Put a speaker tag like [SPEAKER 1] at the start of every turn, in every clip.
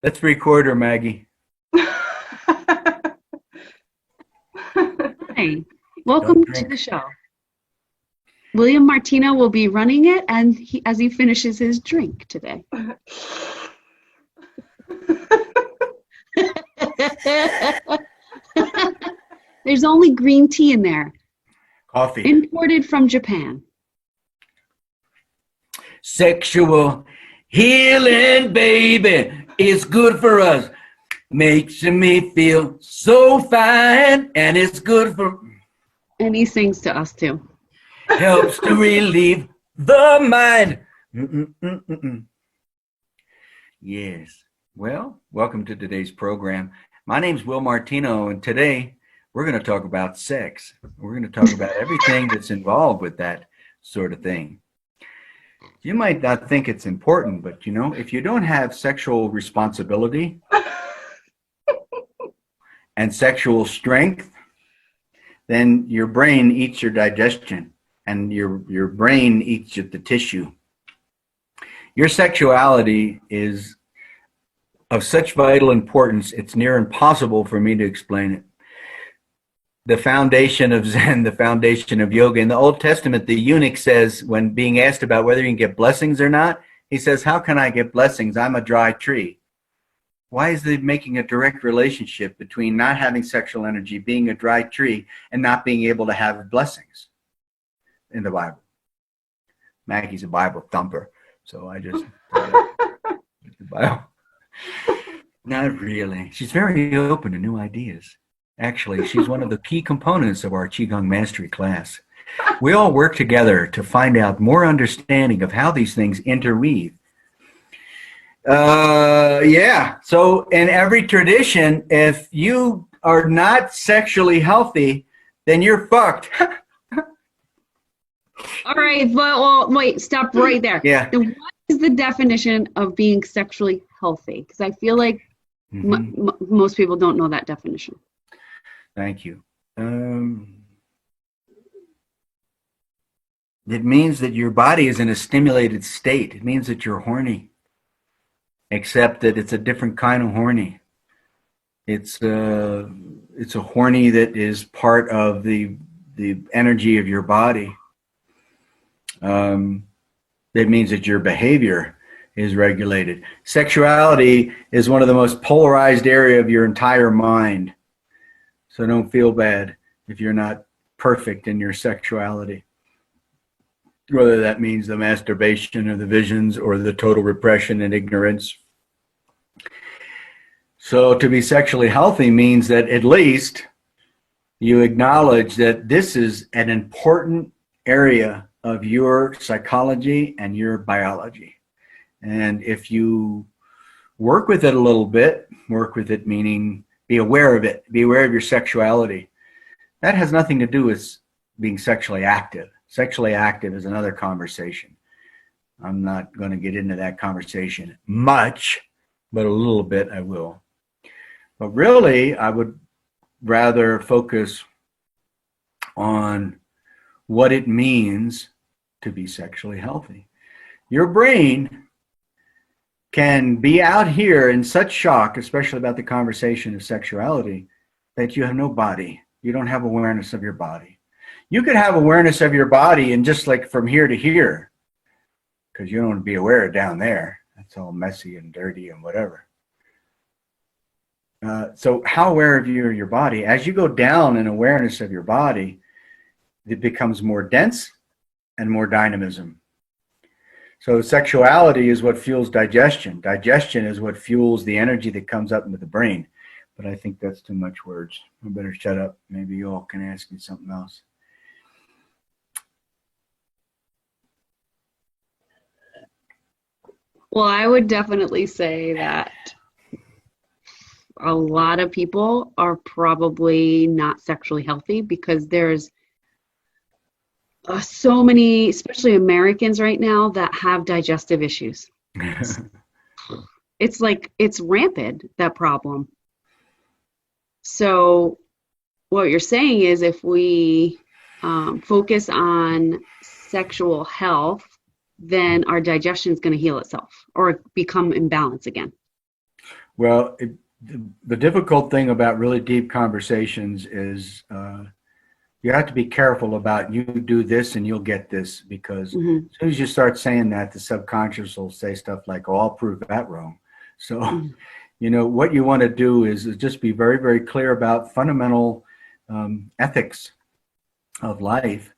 [SPEAKER 1] Let's record her, Maggie.
[SPEAKER 2] Hi, welcome to the show. William Martino will be running it, and as he finishes his drink today. There's only green tea in there.
[SPEAKER 1] Coffee.
[SPEAKER 2] Imported from Japan.
[SPEAKER 1] Sexual healing, baby, it's good for us. Makes me feel so fine, and it's good for...
[SPEAKER 2] And he sings to us, too.
[SPEAKER 1] Helps to relieve the mind. Mm-mm-mm-mm. Yes. Well, welcome to today's program. My name's Will Martino, and today we're going to talk about sex. We're going to talk about everything that's involved with that sort of thing. You might not think it's important, but you know, if you don't have sexual responsibility and sexual strength, then your brain eats your digestion and your brain eats the tissue. Your sexuality is of such vital importance, it's near impossible for me to explain it. The foundation of Zen, the foundation of yoga. In the Old Testament, the eunuch says, when being asked about whether he can get blessings or not, he says, how can I get blessings? I'm a dry tree. Why is he making a direct relationship between not having sexual energy, being a dry tree, and not being able to have blessings in the Bible? Maggie's a Bible thumper, so I just... the Bible. Not really. She's very open to new ideas. Actually, she's one of the key components of our Qigong Mastery class. We all work together to find out more understanding of how these things interweave. Yeah, so in every tradition, if you are not sexually healthy, then you're fucked.
[SPEAKER 2] All right, well, wait, stop right there.
[SPEAKER 1] Yeah.
[SPEAKER 2] Then what is the definition of being sexually healthy? Because I feel like most people don't know that definition.
[SPEAKER 1] Thank you. It means that your body is in a stimulated state. It means that you're horny, except that it's a different kind of horny. It's a horny that is part of the energy of your body. That means that your behavior is regulated. Sexuality is one of the most polarized area of your entire mind. So don't feel bad if you're not perfect in your sexuality. Whether that means the masturbation or the visions or the total repression and ignorance. So to be sexually healthy means that at least you acknowledge that this is an important area of your psychology and your biology. And if you work with it a little bit, work with it meaning be aware of it. Be aware of your sexuality. That has nothing to do with being sexually active. Sexually active is another conversation. I'm not going to get into that conversation much, but a little bit I will. But really, I would rather focus on what it means to be sexually healthy. Your brain can be out here in such shock, especially about the conversation of sexuality, that you have no body. You don't have awareness of your body. You could have awareness of your body and just like from here to here, because you don't want to be aware of down there. That's all messy and dirty and whatever. So how aware of you are your body? As you go down in awareness of your body, it becomes more dense and more dynamism. So sexuality is what fuels digestion. Digestion is what fuels the energy that comes up into the brain. But I think that's too much words. I better shut up. Maybe you all can ask me something else.
[SPEAKER 2] Well, I would definitely say that a lot of people are probably not sexually healthy because there's so many, especially Americans right now, that have digestive issues. It's like, it's rampant, that problem. So what you're saying is if we focus on sexual health, then our digestion is going to heal itself or become in balance again.
[SPEAKER 1] Well, the difficult thing about really deep conversations is you have to be careful about you do this and you'll get this, because
[SPEAKER 2] Mm-hmm.
[SPEAKER 1] as soon as you start saying that, the subconscious will say stuff like, oh, I'll prove that wrong. So,
[SPEAKER 2] Mm-hmm.
[SPEAKER 1] what you want to do is just be very, very clear about fundamental ethics of life,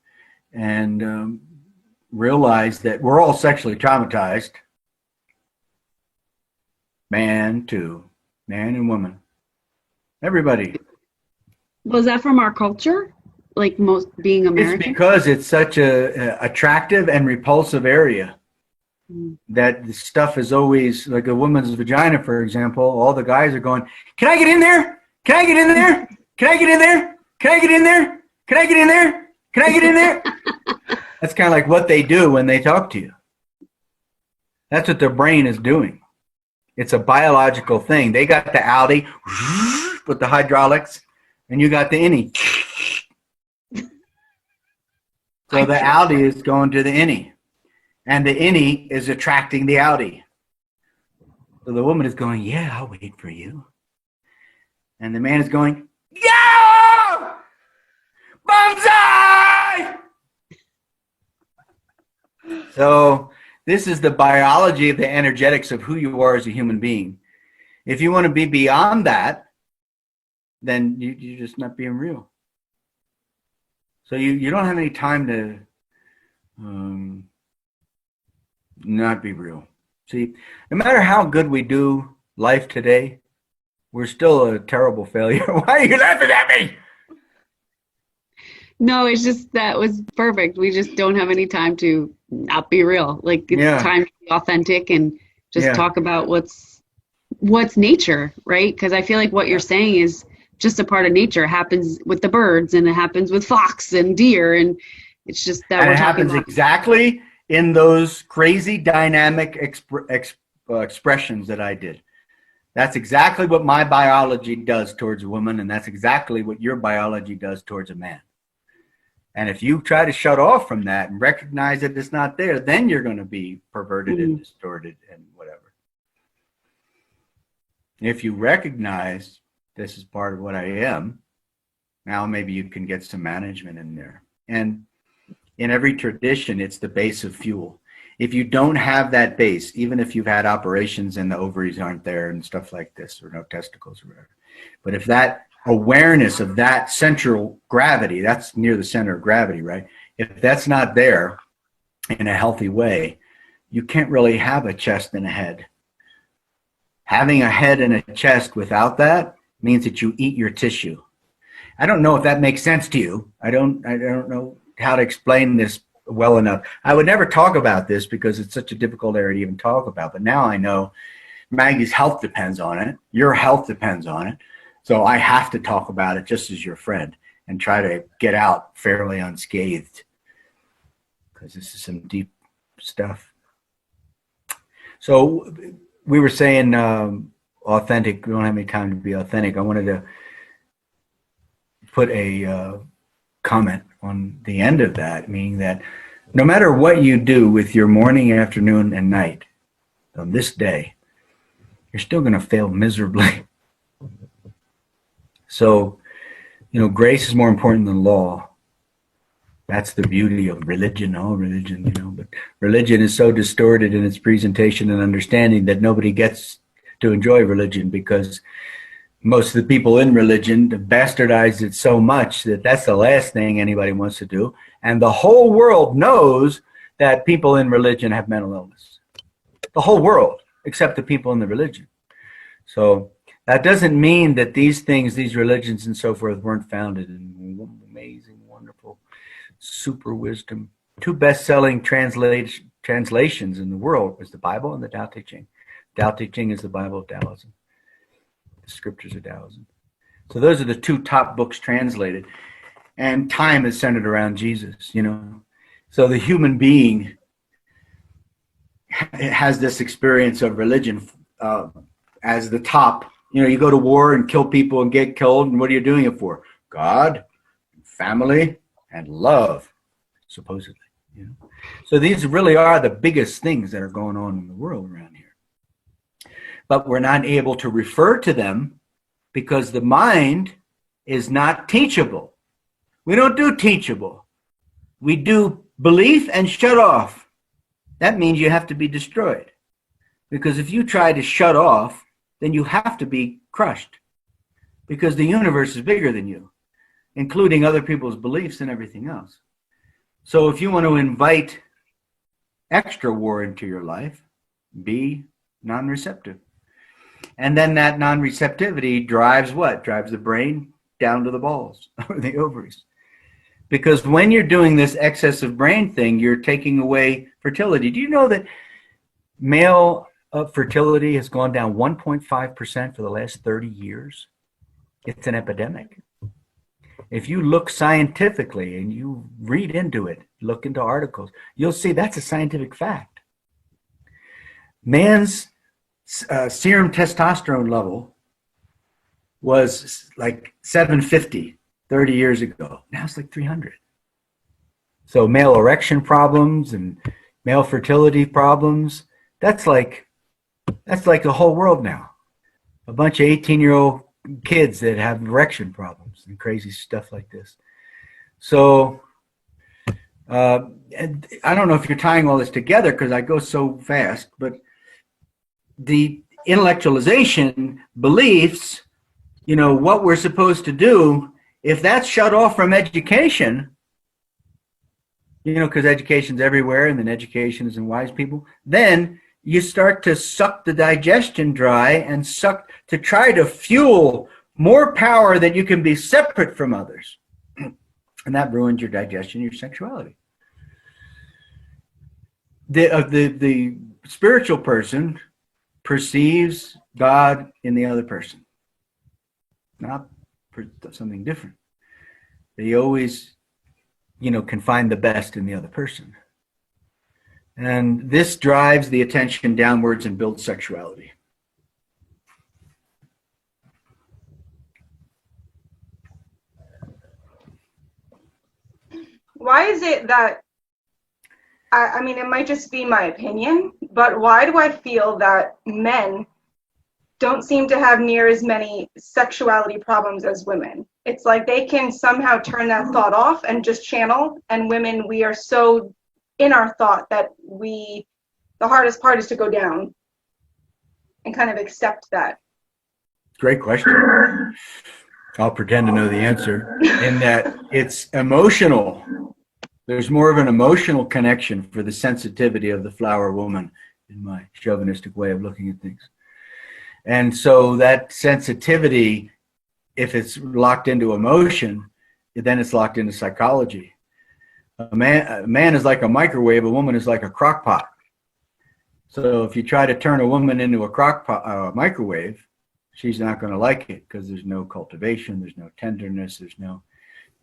[SPEAKER 1] and realize that we're all sexually traumatized, man and woman, everybody.
[SPEAKER 2] Was that from our culture? Like most being
[SPEAKER 1] It's
[SPEAKER 2] American?
[SPEAKER 1] because it's such a attractive and repulsive area
[SPEAKER 2] Mm.
[SPEAKER 1] that the stuff is always like a woman's vagina, for example. All the guys are going, can I get in there? Can I get in there? Can I get in there? Can I get in there? Can I get in there? Can I get in there? That's kind of like what they do when they talk to you. That's what their brain is doing. It's a biological thing. They got the Audi with the hydraulics, and you got the innie. So the Audi is going to the innie, and the innie is attracting the Audi. So the woman is going, yeah, I'll wait for you. And the man is going, yeah! Bonsai! So this is the biology of the energetics of who you are as a human being. If you want to be beyond that, then you're just not being real. So you don't have any time to not be real. See, no matter how good we do life today, we're still a terrible failure. Why are you laughing at me?
[SPEAKER 2] No, it's just that was perfect. We just don't have any time to not be real. Like it's
[SPEAKER 1] Yeah.
[SPEAKER 2] time to be authentic and just
[SPEAKER 1] Yeah.
[SPEAKER 2] talk about what's nature, right? Because I feel like what you're saying is just a part of nature. It happens with the birds and it happens with fox and deer, and it's just that
[SPEAKER 1] And
[SPEAKER 2] we're
[SPEAKER 1] it
[SPEAKER 2] talking
[SPEAKER 1] happens
[SPEAKER 2] about.
[SPEAKER 1] exactly in those crazy dynamic expressions that I did. That's exactly what my biology does towards a woman, and that's exactly what your biology does towards a man. And if you try to shut off from that and recognize that it's not there, then you're going to be perverted and distorted and whatever. If you recognize this is part of what I am, now maybe you can get some management in there. And in every tradition, it's the base of fuel. If you don't have that base, even if you've had operations and the ovaries aren't there and stuff like this, or no testicles or whatever, but if that awareness of that central gravity, that's near the center of gravity, right? If that's not there in a healthy way, you can't really have a chest and a head. Having a head and a chest without that means that you eat your tissue. I don't know if that makes sense to you. I don't know how to explain this well enough. I would never talk about this because it's such a difficult area to even talk about. But now I know Maggie's health depends on it. Your health depends on it. So I have to talk about it just as your friend and try to get out fairly unscathed, because this is some deep stuff. So we were saying authentic. We don't have any time to be authentic. I wanted to put a comment on the end of that, meaning that no matter what you do with your morning, afternoon, and night on this day, you're still going to fail miserably. So, grace is more important than law. That's the beauty of religion, all religion, but religion is so distorted in its presentation and understanding that nobody gets to enjoy religion, because most of the people in religion bastardize it so much that that's the last thing anybody wants to do. And the whole world knows that people in religion have mental illness. The whole world, except the people in the religion. So that doesn't mean that these things, these religions and so forth, weren't founded in amazing, wonderful, super wisdom. 2 best-selling translations in the world is the Bible and the Tao Te Ching. Tao Te Ching is the Bible of Taoism. The scriptures of Taoism. So those are the 2 top books translated. And time is centered around Jesus, So the human being has this experience of religion as the top. You go to war and kill people and get killed, and what are you doing it for? God, family, and love, supposedly. So these really are the biggest things that are going on in the world around here. but we're not able to refer to them because the mind is not teachable. We don't do teachable. We do belief and shut off. That means you have to be destroyed. Because if you try to shut off, then you have to be crushed. Because the universe is bigger than you, including other people's beliefs and everything else. So if you want to invite extra war into your life, be non-receptive. And then that non-receptivity drives what? Drives the brain down to the balls or the ovaries. Because when you're doing this excessive brain thing, you're taking away fertility. Do you know that male fertility has gone down 1.5% for the last 30 years? It's an epidemic. If you look scientifically and you read into it, look into articles, you'll see that's a scientific fact. Man's serum testosterone level was like 750 30 years ago. Now it's like 300. So male erection problems and male fertility problems, that's like the whole world now. A bunch of 18-year-old kids that have erection problems and crazy stuff like this. So and I don't know if you're tying all this together because I go so fast, but the intellectualization beliefs, you know, what we're supposed to do, if that's shut off from education, you know, because education's everywhere and then education is in wise people, then you start to suck the digestion dry and suck to try to fuel more power that you can be separate from others. And that ruins your digestion, your sexuality. The spiritual person perceives God in the other person, not something different. They always, you know, can find the best in the other person. And this drives the attention downwards and builds sexuality.
[SPEAKER 3] Why is it that, I mean, it might just be my opinion, but why do I feel that men don't seem to have near as many sexuality problems as women? It's like they can somehow turn that thought off and just channel, and women, we are so in our thought that the hardest part is to go down and kind of accept that.
[SPEAKER 1] Great question. I'll pretend to know the answer. In that it's emotional. There's more of an emotional connection for the sensitivity of the flower woman, in my chauvinistic way of looking at things. And so that sensitivity, if it's locked into emotion, then it's locked into psychology. A man is like a microwave, a woman is like a crock pot. So if you try to turn a woman into a microwave, she's not going to like it because there's no cultivation, there's no tenderness, there's no,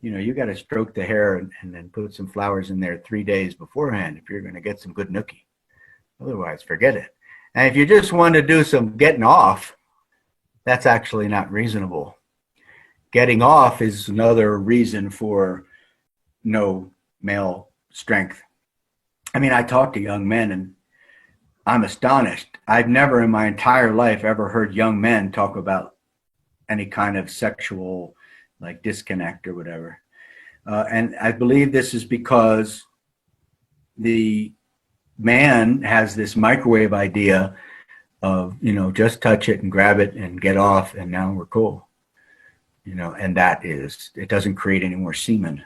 [SPEAKER 1] you know, you got to stroke the hair and then put some flowers in there 3 days beforehand if you're going to get some good nookie. Otherwise, forget it. And if you just want to do some getting off, that's actually not reasonable. Getting off is another reason for no male strength. I mean, I talk to young men and I'm astonished. I've never in my entire life ever heard young men talk about any kind of sexual like disconnect or whatever. And I believe this is because the man has this microwave idea of, you know, just touch it and grab it and get off and now we're cool. You know, and that is, it doesn't create any more semen.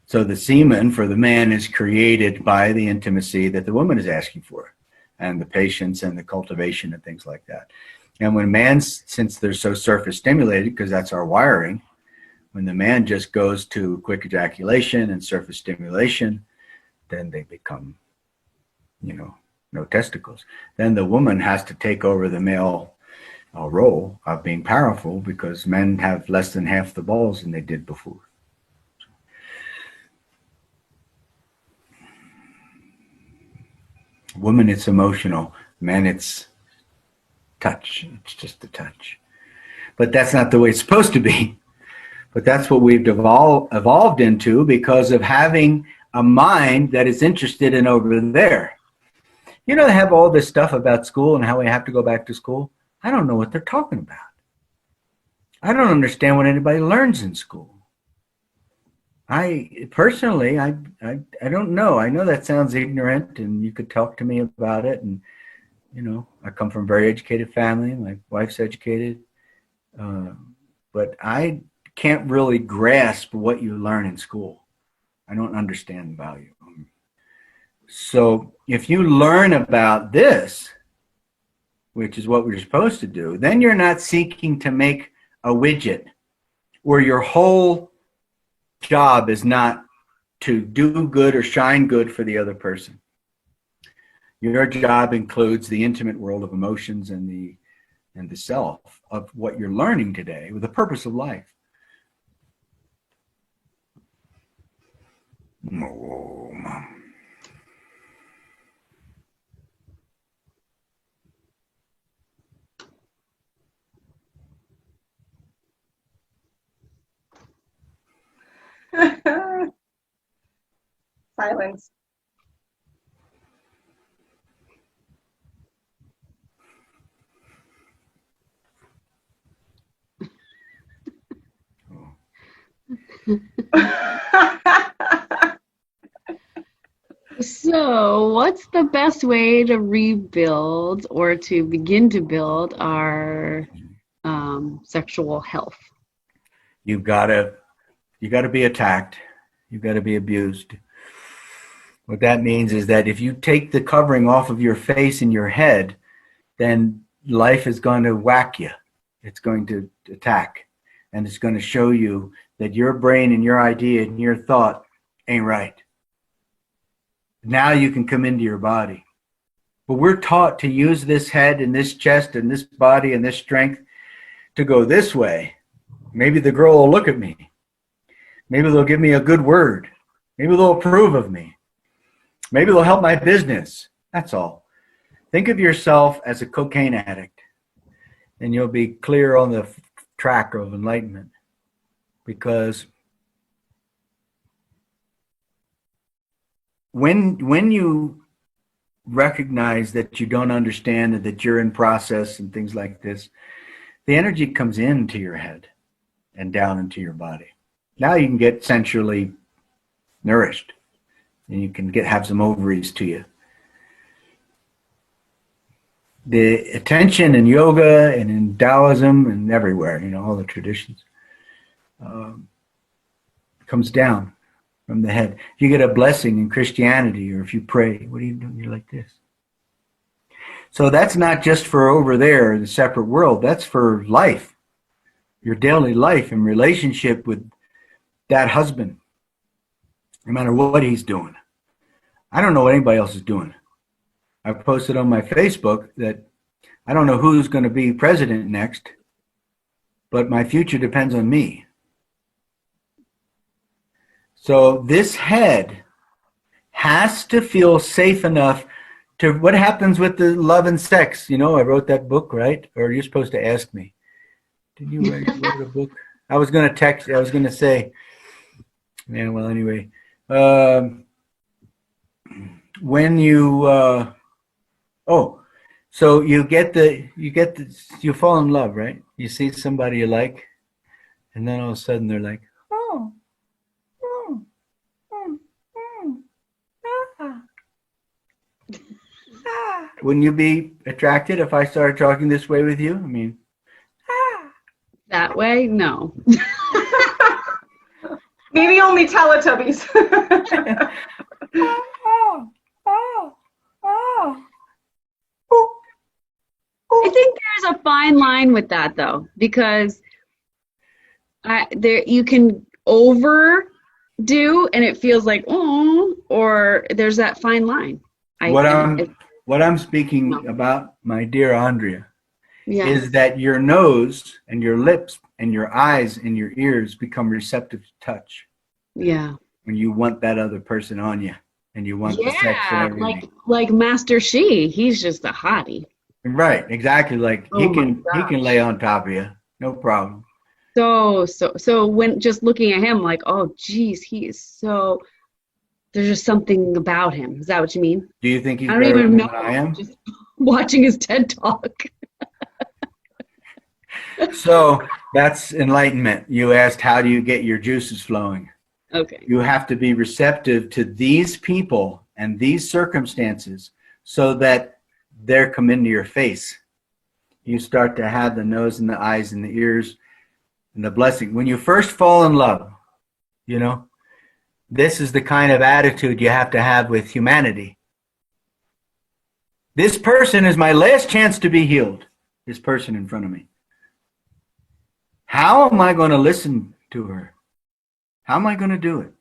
[SPEAKER 1] So the semen for the man is created by the intimacy that the woman is asking for and the patience and the cultivation and things like that. And when man's, since they're so surface stimulated, because that's our wiring, when the man just goes to quick ejaculation and surface stimulation, then they become, you know, no testicles. Then the woman has to take over the male role of being powerful because men have less than half the balls than they did before. Woman, it's emotional. Men, it's touch. It's just a touch. But that's not the way it's supposed to be. But that's what we've evolved into because of having a mind that is interested in over there. You know, they have all this stuff about school and how we have to go back to school. I don't know what they're talking about. I don't understand what anybody learns in school. I personally, I don't know. I know that sounds ignorant, and you could talk to me about it. And you know, I come from a very educated family. My wife's educated, but I can't really grasp what you learn in school. I don't understand the value. So if you learn about this, which is what we're supposed to do, then you're not seeking to make a widget where your whole job is not to do good or shine good for the other person. Your job includes the intimate world of emotions and the self of what you're learning today with the purpose of life. Oh, Mom.
[SPEAKER 3] Silence.
[SPEAKER 2] So, what's the best way to rebuild or to begin to build our sexual health?
[SPEAKER 1] You gotta be attacked. You gotta be abused. What that means is that if you take the covering off of your face and your head, then life is going to whack you. It's going to attack, and it's going to show you that your brain and your idea and your thought ain't right. Now you can come into your body. But we're taught to use this head and this chest and this body and this strength to go this way. Maybe the girl will look at me. Maybe they'll give me a good word. Maybe they'll approve of me. Maybe they'll help my business. That's all. Think of yourself as a cocaine addict, and you'll be clear on the track of enlightenment. Because when you recognize that you don't understand and that you're in process and things like this, the energy comes into your head and down into your body. Now you can get sensually nourished, and you can have some ovaries to you. The attention in yoga and in Taoism and everywhere, you know, all the traditions, comes down from the head. If you get a blessing in Christianity, or if you pray, what are you doing? You're like this. So that's not just for over there, the separate world. That's for life, your daily life in relationship with that husband, no matter what he's doing. I don't know what anybody else is doing. I posted on my Facebook that I don't know who's going to be president next, but my future depends on me. So this head has to feel safe enough to, what happens with the love and sex? You know, I wrote that book, right? Or you're supposed to ask me. Did you write a book? I was going to text, I was going to say, yeah, well, anyway. When you, so you fall in love, right? You see somebody you like, and then all of a sudden they're like, wouldn't you be attracted if I started talking this way with you? I mean,
[SPEAKER 2] That way? No.
[SPEAKER 3] Maybe only Teletubbies.
[SPEAKER 2] I think there's a fine line with that, though, because you can overdo and it feels like, oh, or there's that fine line.
[SPEAKER 1] What I'm speaking about, my dear Andrea, is that your nose and your lips and your eyes and your ears become receptive to touch.
[SPEAKER 2] Yeah.
[SPEAKER 1] When you want that other person on you and you want the sex and everything.
[SPEAKER 2] like Master he's just a hottie.
[SPEAKER 1] Right, exactly. Like he can lay on top of you, no problem.
[SPEAKER 2] So when just looking at him, like, oh, geez, he is so. there's just something about him. Is that what you mean?
[SPEAKER 1] Do you think he's
[SPEAKER 2] I don't
[SPEAKER 1] better
[SPEAKER 2] even
[SPEAKER 1] looking
[SPEAKER 2] know.
[SPEAKER 1] than I am?
[SPEAKER 2] Just watching his TED Talk.
[SPEAKER 1] So that's enlightenment. You asked, how do you get your juices flowing?
[SPEAKER 2] Okay.
[SPEAKER 1] You have to be receptive to these people and these circumstances so that they're come into your face. You start to have the nose and the eyes and the ears and the blessing. When you first fall in love, you know, this is the kind of attitude you have to have with humanity. This person is my last chance to be healed. This person in front of me. How am I going to listen to her? How am I going to do it?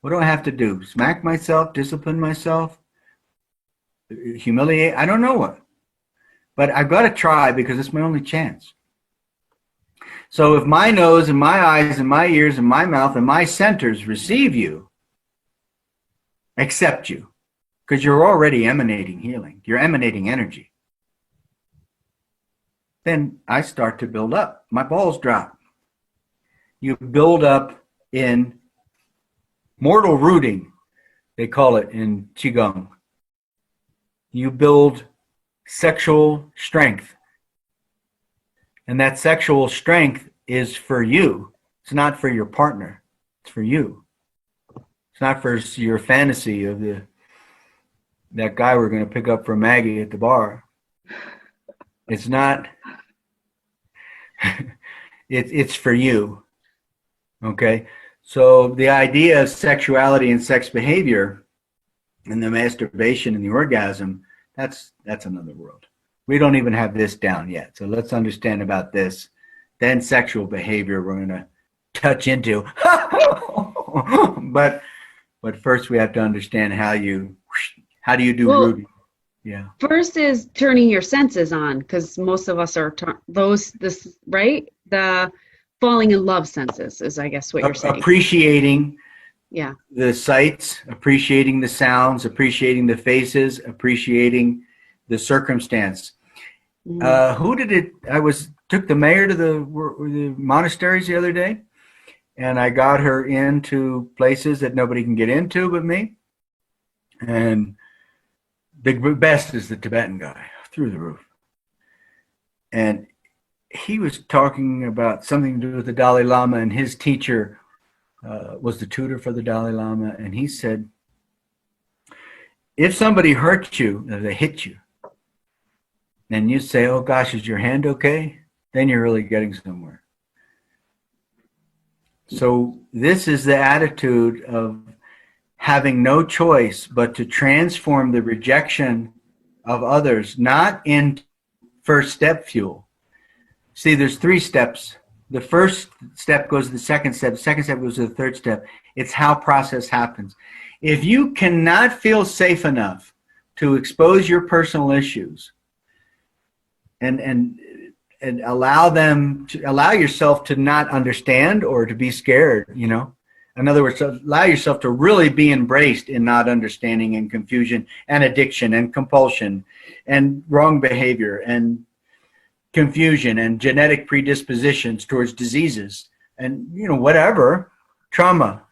[SPEAKER 1] What do I have to do? Smack myself, discipline myself, humiliate? I don't know what. But I've got to try because it's my only chance. So if my nose and my eyes and my ears and my mouth and my centers receive you, accept you, because you're already emanating healing. You're emanating energy. Then I start to build up. My balls drop. You build up in mortal rooting, they call it in Qigong. You build sexual strength. And that sexual strength is for you. It's not for your partner. It's for you. It's not for your fantasy of that guy we're going to pick up for Maggie at the bar. It's not. It's for you. Okay? So the idea of sexuality and sex behavior and the masturbation and the orgasm, that's another world. We don't even have this down yet. So let's understand about this. Then sexual behavior we're going to touch into. But first we have to understand how do you do rooting? Yeah.
[SPEAKER 2] First is turning your senses on, because most of us are right? The falling in love senses is, I guess, what you're saying.
[SPEAKER 1] Appreciating
[SPEAKER 2] the
[SPEAKER 1] sights, appreciating the sounds, appreciating the faces, appreciating the circumstance. Who did it? Took the mayor to the monasteries the other day, and I got her into places that nobody can get into but me. And the best is the Tibetan guy, through the roof. And he was talking about something to do with the Dalai Lama, and his teacher was the tutor for the Dalai Lama. And he said, if somebody hurts you, if they hit you, and you say, oh gosh, is your hand okay? Then you're really getting somewhere. So this is the attitude of having no choice but to transform the rejection of others, not in first step fuel. See, there's 3 steps. The first step goes to the second step. The second step goes to the third step. It's how process happens. If you cannot feel safe enough to expose your personal issues and allow yourself to not understand or to be scared, you know. In other words, allow yourself to really be embraced in not understanding and confusion and addiction and compulsion and wrong behavior and confusion and genetic predispositions towards diseases and, you know, whatever, trauma.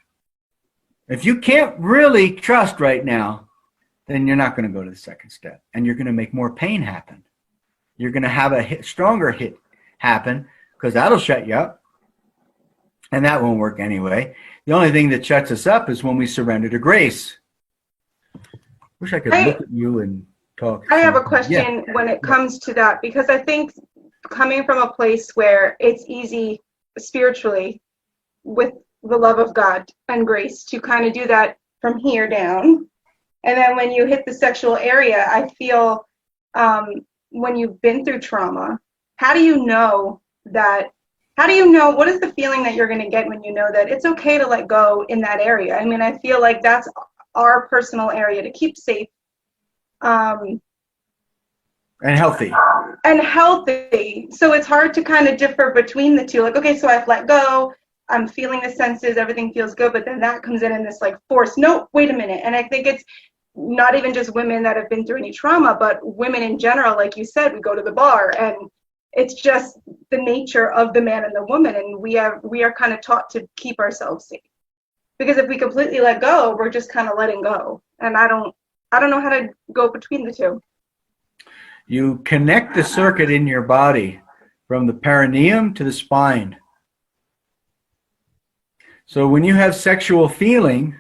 [SPEAKER 1] If you can't really trust right now, then you're not going to go to the second step, and you're going to make more pain happen. You're going to have a stronger hit happen, because that'll shut you up, and that won't work anyway. The only thing that shuts us up is when we surrender to grace. Wish I could look at you and talk.
[SPEAKER 3] I have a question when it comes to that, because I think coming from a place where it's easy spiritually with the love of God and grace to kind of do that from here down, and then when you hit the sexual area, I feel when you've been through trauma, how do you know what is the feeling that you're going to get when you know that it's okay to let go in that area? I mean, I feel like that's our personal area to keep safe. And
[SPEAKER 1] healthy.
[SPEAKER 3] So it's hard to kind of differ between the two. Like, okay, so I've let go, I'm feeling the senses, everything feels good, but then that comes in this like force. No, wait a minute. And I think it's not even just women that have been through any trauma, but women in general. Like you said, we go to the bar, and it's just the nature of the man and the woman, and we are kind of taught to keep ourselves safe Because if we completely let go, we're just kind of letting go. And I don't know how to go between the two.
[SPEAKER 1] You connect the circuit in your body from the perineum to the spine. So when you have sexual feeling,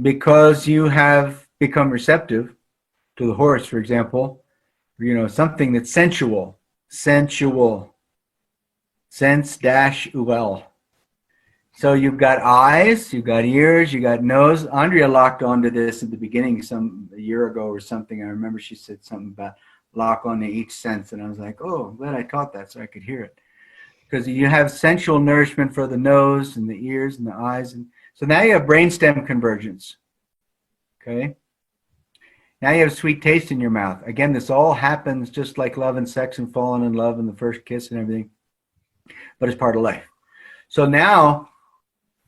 [SPEAKER 1] because you have become receptive to the horse, for example, something that's sensual, sense-ul. So you've got eyes, you've got ears, you got nose. Andrea locked onto this at the beginning a year ago or something. I remember she said something about lock onto each sense, and I was like, oh, I'm glad I taught that so I could hear it. Because you have sensual nourishment for the nose and the ears and the eyes. And so now you have brainstem convergence. Okay? Now you have sweet taste in your mouth. Again, this all happens just like love and sex and falling in love and the first kiss and everything. But it's part of life. So now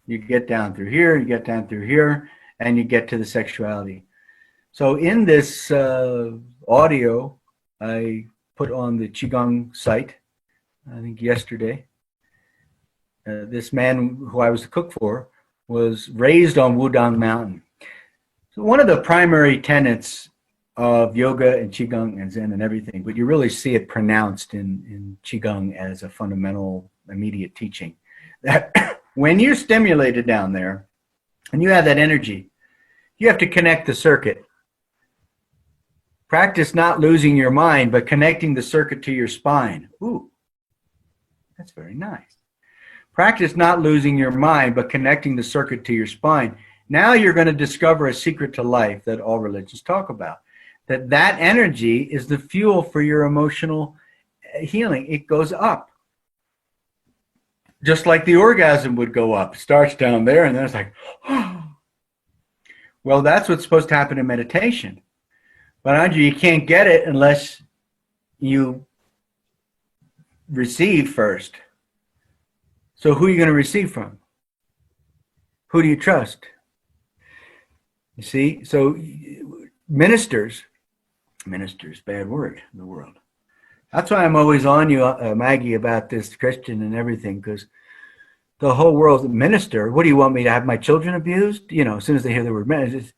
[SPEAKER 1] you get down through here, you get down through here, and you get to the sexuality. So in this audio, I put on the Qigong site, I think yesterday. This man who I was the cook for was raised on Wudang Mountain. So one of the primary tenets of yoga and Qigong and Zen and everything, but you really see it pronounced in Qigong as a fundamental immediate teaching, that when you're stimulated down there and you have that energy, you have to connect the circuit. Practice not losing your mind, but connecting the circuit to your spine. Ooh, that's very nice. Practice not losing your mind, but connecting the circuit to your spine. Now you're going to discover a secret to life that all religions talk about. That energy is the fuel for your emotional healing. It goes up. Just like the orgasm would go up. It starts down there and then it's like, oh. Well, that's what's supposed to happen in meditation. But Andrew, you can't get it unless you receive first. So who are you going to receive from? Who do you trust? You see, so ministers, bad word in the world. That's why I'm always on you, Maggie, about this Christian and everything, because the whole world's a minister. What do you want me to have my children abused? As soon as they hear the word minister,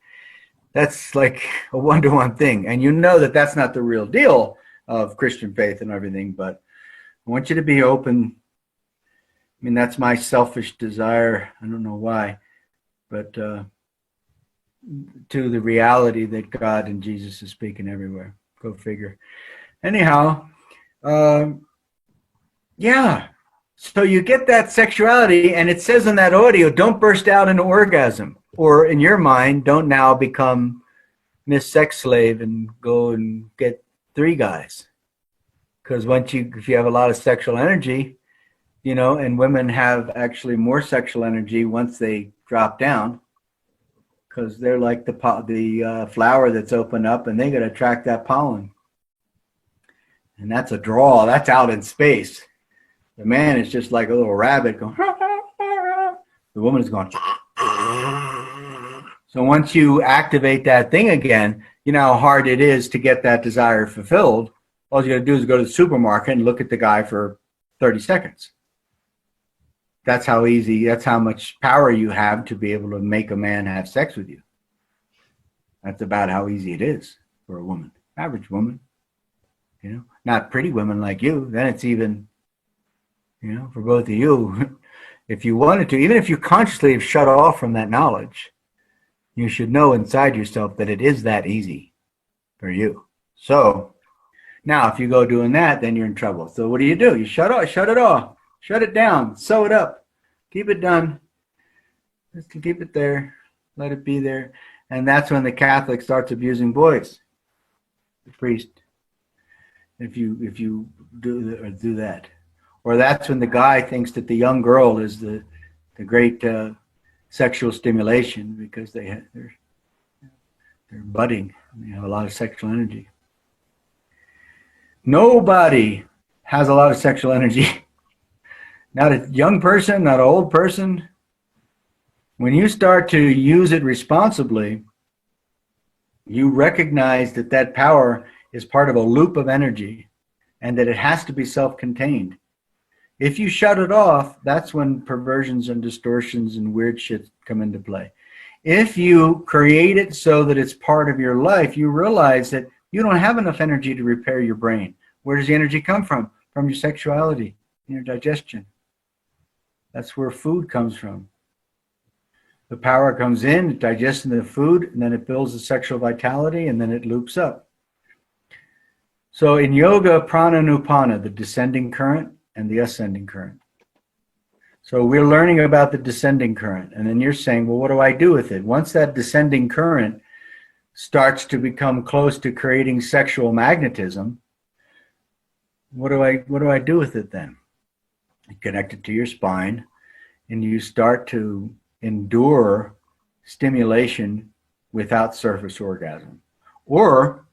[SPEAKER 1] that's like a one-to-one thing. And you know that that's not the real deal of Christian faith and everything, but I want you to be open. I mean, that's my selfish desire. I don't know why, but to the reality that God and Jesus is speaking everywhere. Go figure. Anyhow, yeah. So you get that sexuality, and it says in that audio, don't burst out into orgasm. Or in your mind, don't now become Miss Sex Slave and go and get 3 guys. Because if you have a lot of sexual energy, and women have actually more sexual energy once they drop down, because they're like the flower that's opened up, and they got to attract that pollen. And that's a draw. That's out in space. The man is just like a little rabbit going. The woman is going. So once you activate that thing again, you know how hard it is to get that desire fulfilled. All you got to do is go to the supermarket and look at the guy for 30 seconds. That's how easy, that's how much power you have to be able to make a man have sex with you. That's about how easy it is for a woman, average woman. Not pretty women like you. Then it's even, for both of you, if you wanted to, even if you consciously have shut off from that knowledge, you should know inside yourself that it is that easy for you. So now if you go doing that, then you're in trouble. So what do? You shut it off, shut it down, sew it up, keep it done. Just keep it there, let it be there. And that's when the Catholic starts abusing boys, the priest. If you do that, or that's when the guy thinks that the young girl is the great sexual stimulation, because they're budding and they have a lot of sexual energy. Nobody has a lot of sexual energy. Not a young person, not an old person. When you start to use it responsibly, you recognize that power is part of a loop of energy, and that it has to be self-contained. If you shut it off, that's when perversions and distortions and weird shit come into play. If you create it so that it's part of your life, you realize that you don't have enough energy to repair your brain. Where does the energy come from? From your sexuality, your digestion. That's where food comes from. The power comes in, it digests the food, and then it builds the sexual vitality, and then it loops up. So in yoga, prana and upana, the descending current and the ascending current. So we're learning about the descending current, and then you're saying, well, what do I do with it? Once that descending current starts to become close to creating sexual magnetism, what do I do with it then? You connect it to your spine, and you start to endure stimulation without surface orgasm, or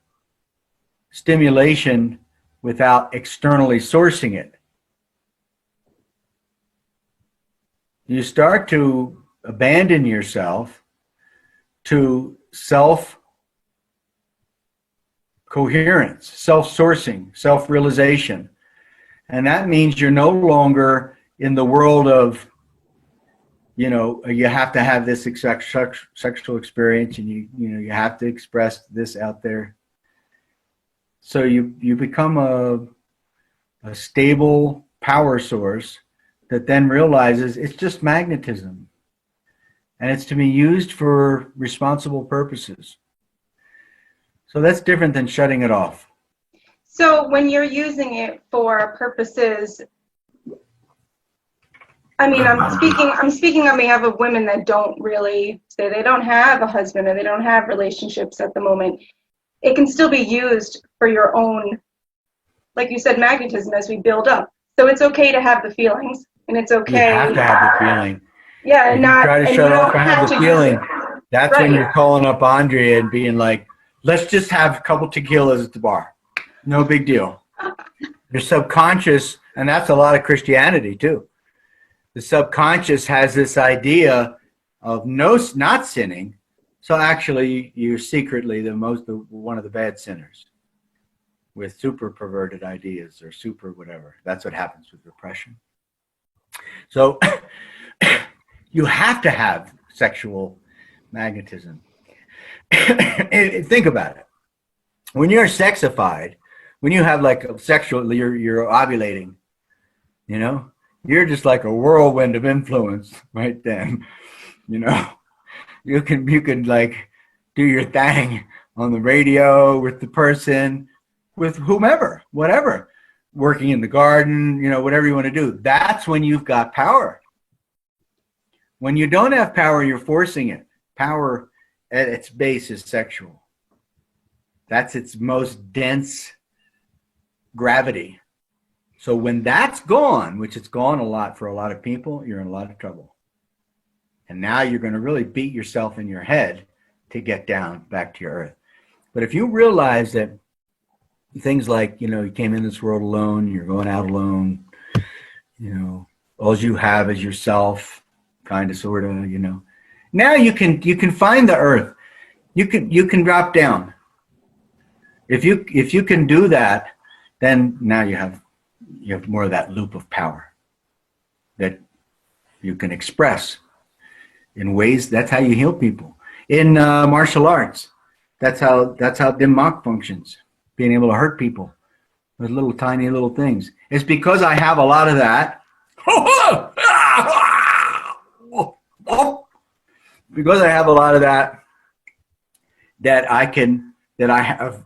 [SPEAKER 1] stimulation without externally sourcing it. You start to abandon yourself to self-coherence, self-sourcing, self-realization. And that means you're no longer in the world of, you have to have this sexual experience, and you have to express this out there. So you become a stable power source that then realizes it's just magnetism, and it's to be used for responsible purposes. So that's different than shutting it off.
[SPEAKER 3] So when you're using it for purposes, I mean, I'm speaking on behalf of women that don't really say they don't have a husband or they don't have relationships at the moment. It can still be used for your own, like you said, magnetism as we build up. So it's okay to have the feelings, and it's okay.
[SPEAKER 1] You have to have the feeling.
[SPEAKER 3] Yeah, and not
[SPEAKER 1] try to shut off and have the feeling. That's
[SPEAKER 3] right.
[SPEAKER 1] When you're calling up Andrea and being like, let's just have a couple tequilas at the bar. No big deal. Your subconscious, and that's a lot of Christianity too. The subconscious has this idea of not sinning. So actually, you're secretly one of the bad sinners with super perverted ideas or super whatever. That's what happens with repression. So you have to have sexual magnetism. Think about it. When you're sexified, when you have like a sexual, you're ovulating, you're just like a whirlwind of influence right then. You can like do your thing on the radio with the person, with whomever, whatever, working in the garden, whatever you want to do. That's when you've got power. When you don't have power, you're forcing it. Power at its base is sexual. That's its most dense gravity. So when that's gone, which it's gone a lot for a lot of people, you're in a lot of trouble. And now you're going to really beat yourself in your head to get down back to your earth. But if you realize that things like, you came in this world alone, you're going out alone, all you have is yourself, kind of, sort of, Now you can find the earth. You can drop down. If you can do that, then now you have more of that loop of power that you can express in ways. That's how you heal people. In martial arts, that's how Dim Mak functions, being able to hurt people with little tiny little things. It's because I have a lot of that. Because I have a lot of that I have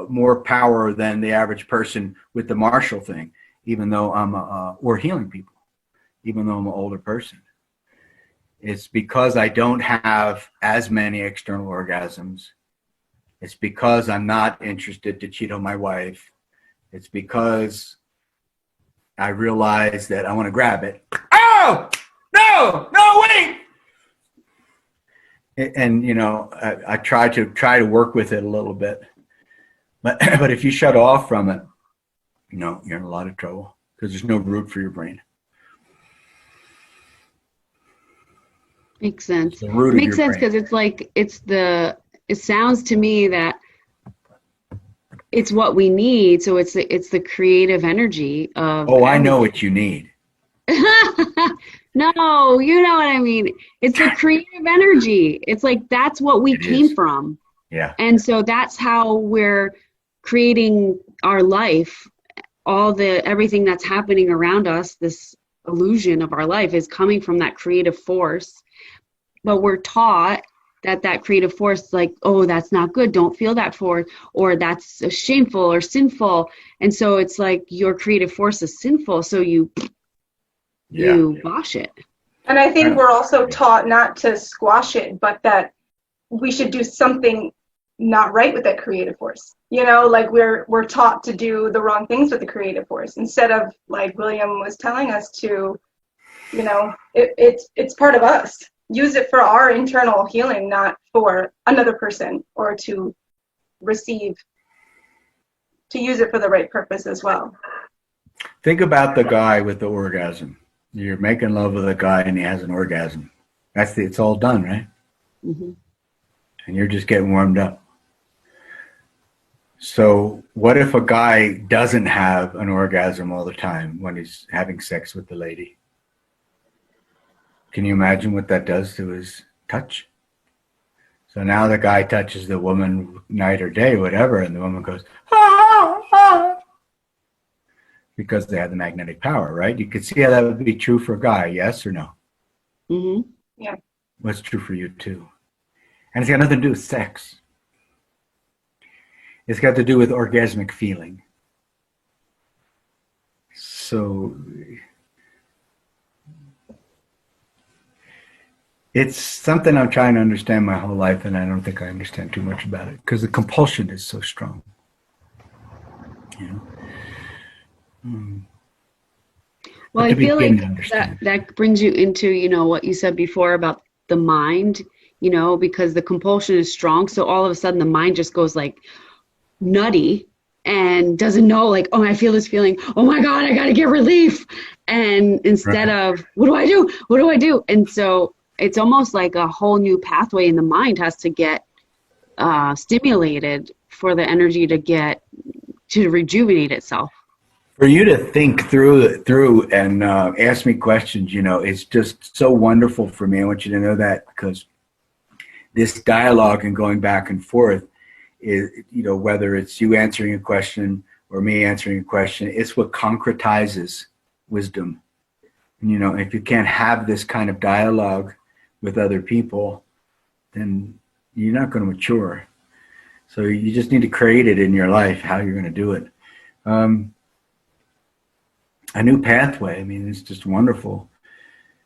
[SPEAKER 1] more power than the average person with the martial thing, even though or healing people, even though I'm an older person. It's because I don't have as many external orgasms. It's because I'm not interested to cheat on my wife. It's because I realize that I want to grab it. Oh, no, wait. And I try to work with it a little bit, but if you shut off from it, you're in a lot of trouble because there's no root for your brain.
[SPEAKER 2] Makes sense.
[SPEAKER 1] It makes sense
[SPEAKER 2] because it's like it sounds to me that it's what we need. So it's the creative energy of.
[SPEAKER 1] Oh, I know what you need.
[SPEAKER 2] No, you know what I mean. It's the creative energy. It's like that's what we
[SPEAKER 1] It
[SPEAKER 2] came
[SPEAKER 1] is.
[SPEAKER 2] from.
[SPEAKER 1] Yeah.
[SPEAKER 2] And so that's how we're creating our life. Everything that's happening around us, this illusion of our life is coming from that creative force. But we're taught that creative force, like, oh, that's not good, don't feel that for, or that's shameful or sinful. And so it's like your creative force is sinful, so you bosh it.
[SPEAKER 3] And I think we're also taught not to squash it, but that we should do something not right with that creative force. You know, like we're taught to do the wrong things with the creative force instead of, like William was telling us to, you know, it's part of us. Use it for our internal healing, not for another person, or to use it for the right purpose as well.
[SPEAKER 1] Think about the guy with the orgasm. You're making love with a guy and he has an orgasm. It's all done, right?
[SPEAKER 2] Mm-hmm.
[SPEAKER 1] And you're just getting warmed up. So what if a guy doesn't have an orgasm all the time when he's having sex with the lady? Can you imagine what that does to his touch? So now the guy touches the woman night or day, whatever, and the woman goes, ah, ah, because they have the magnetic power, right? You could see how that would be true for a guy, yes or no?
[SPEAKER 2] Mm-hmm.
[SPEAKER 3] Yeah.
[SPEAKER 1] What's true for you too? And it's got nothing to do with sex. It's got to do with orgasmic feeling. So it's something I'm trying to understand my whole life, and I don't think I understand too much about it because the compulsion is so strong. You know?
[SPEAKER 2] Well, I feel like that brings you into, you know, what you said before about the mind, you know, because the compulsion is strong. So all of a sudden the mind just goes like nutty and doesn't know, like, oh, I feel this feeling. Oh my God, I got to get relief. And instead of, what do I do? What do I do? And so it's almost like a whole new pathway in the mind has to get stimulated for the energy to rejuvenate itself.
[SPEAKER 1] For you to think through and ask me questions, you know, it's just so wonderful for me. I want you to know that, because this dialogue and going back and forth is, you know, whether it's you answering a question or me answering a question, it's what concretizes wisdom. And, you know, if you can't have this kind of dialogue with other people, then you're not going to mature. So you just need to create it in your life, how you're going to do it. A new pathway. I mean, it's just wonderful.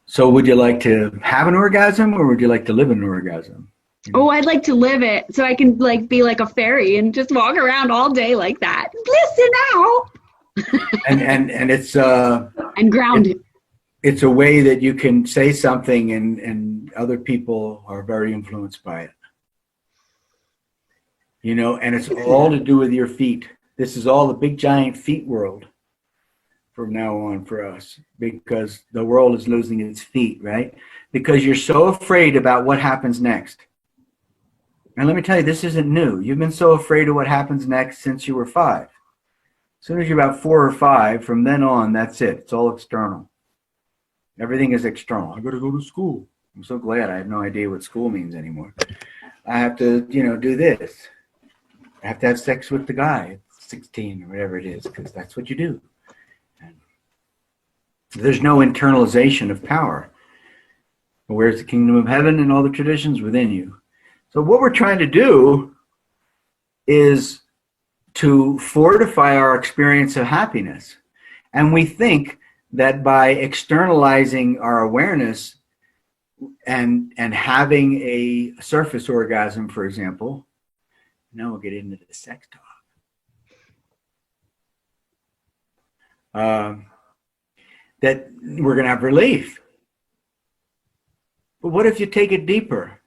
[SPEAKER 1] So would you like to have an orgasm, or would you like to live an orgasm? You know?
[SPEAKER 2] Oh, I'd like to live it so I can like be like a fairy and just walk around all day like that. Listen now.
[SPEAKER 1] and it's
[SPEAKER 2] and grounded.
[SPEAKER 1] It's a way that you can say something and other people are very influenced by it. You know, and it's all to do with your feet. This is all the big giant feet world from now on for us, because the world is losing its feet, right? Because you're so afraid about what happens next. And let me tell you, this isn't new. You've been so afraid of what happens next since you were 5. As soon as you're about 4 or 5, from then on, that's it. It's all external. Everything is external. I got to go to school. I'm so glad I have no idea what school means anymore. I have to, you know, do this. I have to have sex with the guy at 16 or whatever it is, because that's what you do. And there's no internalization of power. Where's the kingdom of heaven and all the traditions within you? So what we're trying to do is to fortify our experience of happiness. And we think that by externalizing our awareness and having a surface orgasm, for example, now we'll get into the sex talk, that we're going to have relief. But what if you take it deeper?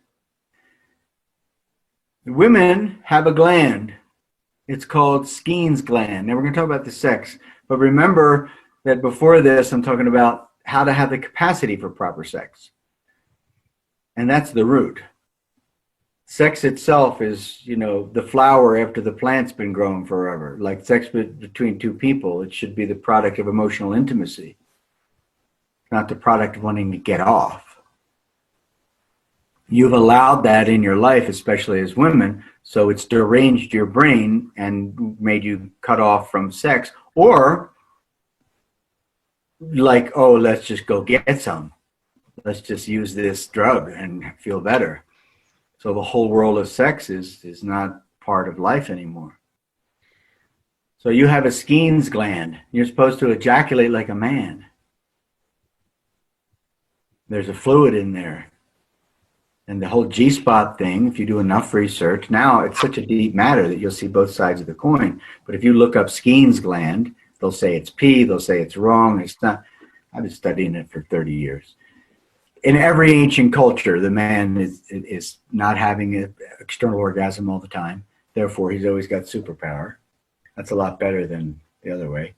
[SPEAKER 1] Women have a gland. It's called Skene's gland. Now we're going to talk about the sex. But remember that before this, I'm talking about how to have the capacity for proper sex. And that's the root. Sex itself is, you know, the flower after the plant's been growing forever. Like sex between two people, it should be the product of emotional intimacy. not the product of wanting to get off. You've allowed that in your life, especially as women, so it's deranged your brain and made you cut off from sex, or like, oh, let's just go get some. Let's just use this drug and feel better. So the whole world of sex is not part of life anymore. So you have a Skene's gland. You're supposed to ejaculate like a man. There's a fluid in there. And the whole G-spot thing, if you do enough research, now it's such a deep matter that you'll see both sides of the coin. But if you look up Skene's gland, they'll say it's P, they'll say it's wrong. It's not. I've been studying it for 30 years. In every ancient culture, the man is not having an external orgasm all the time. Therefore, he's always got superpower. That's a lot better than the other way,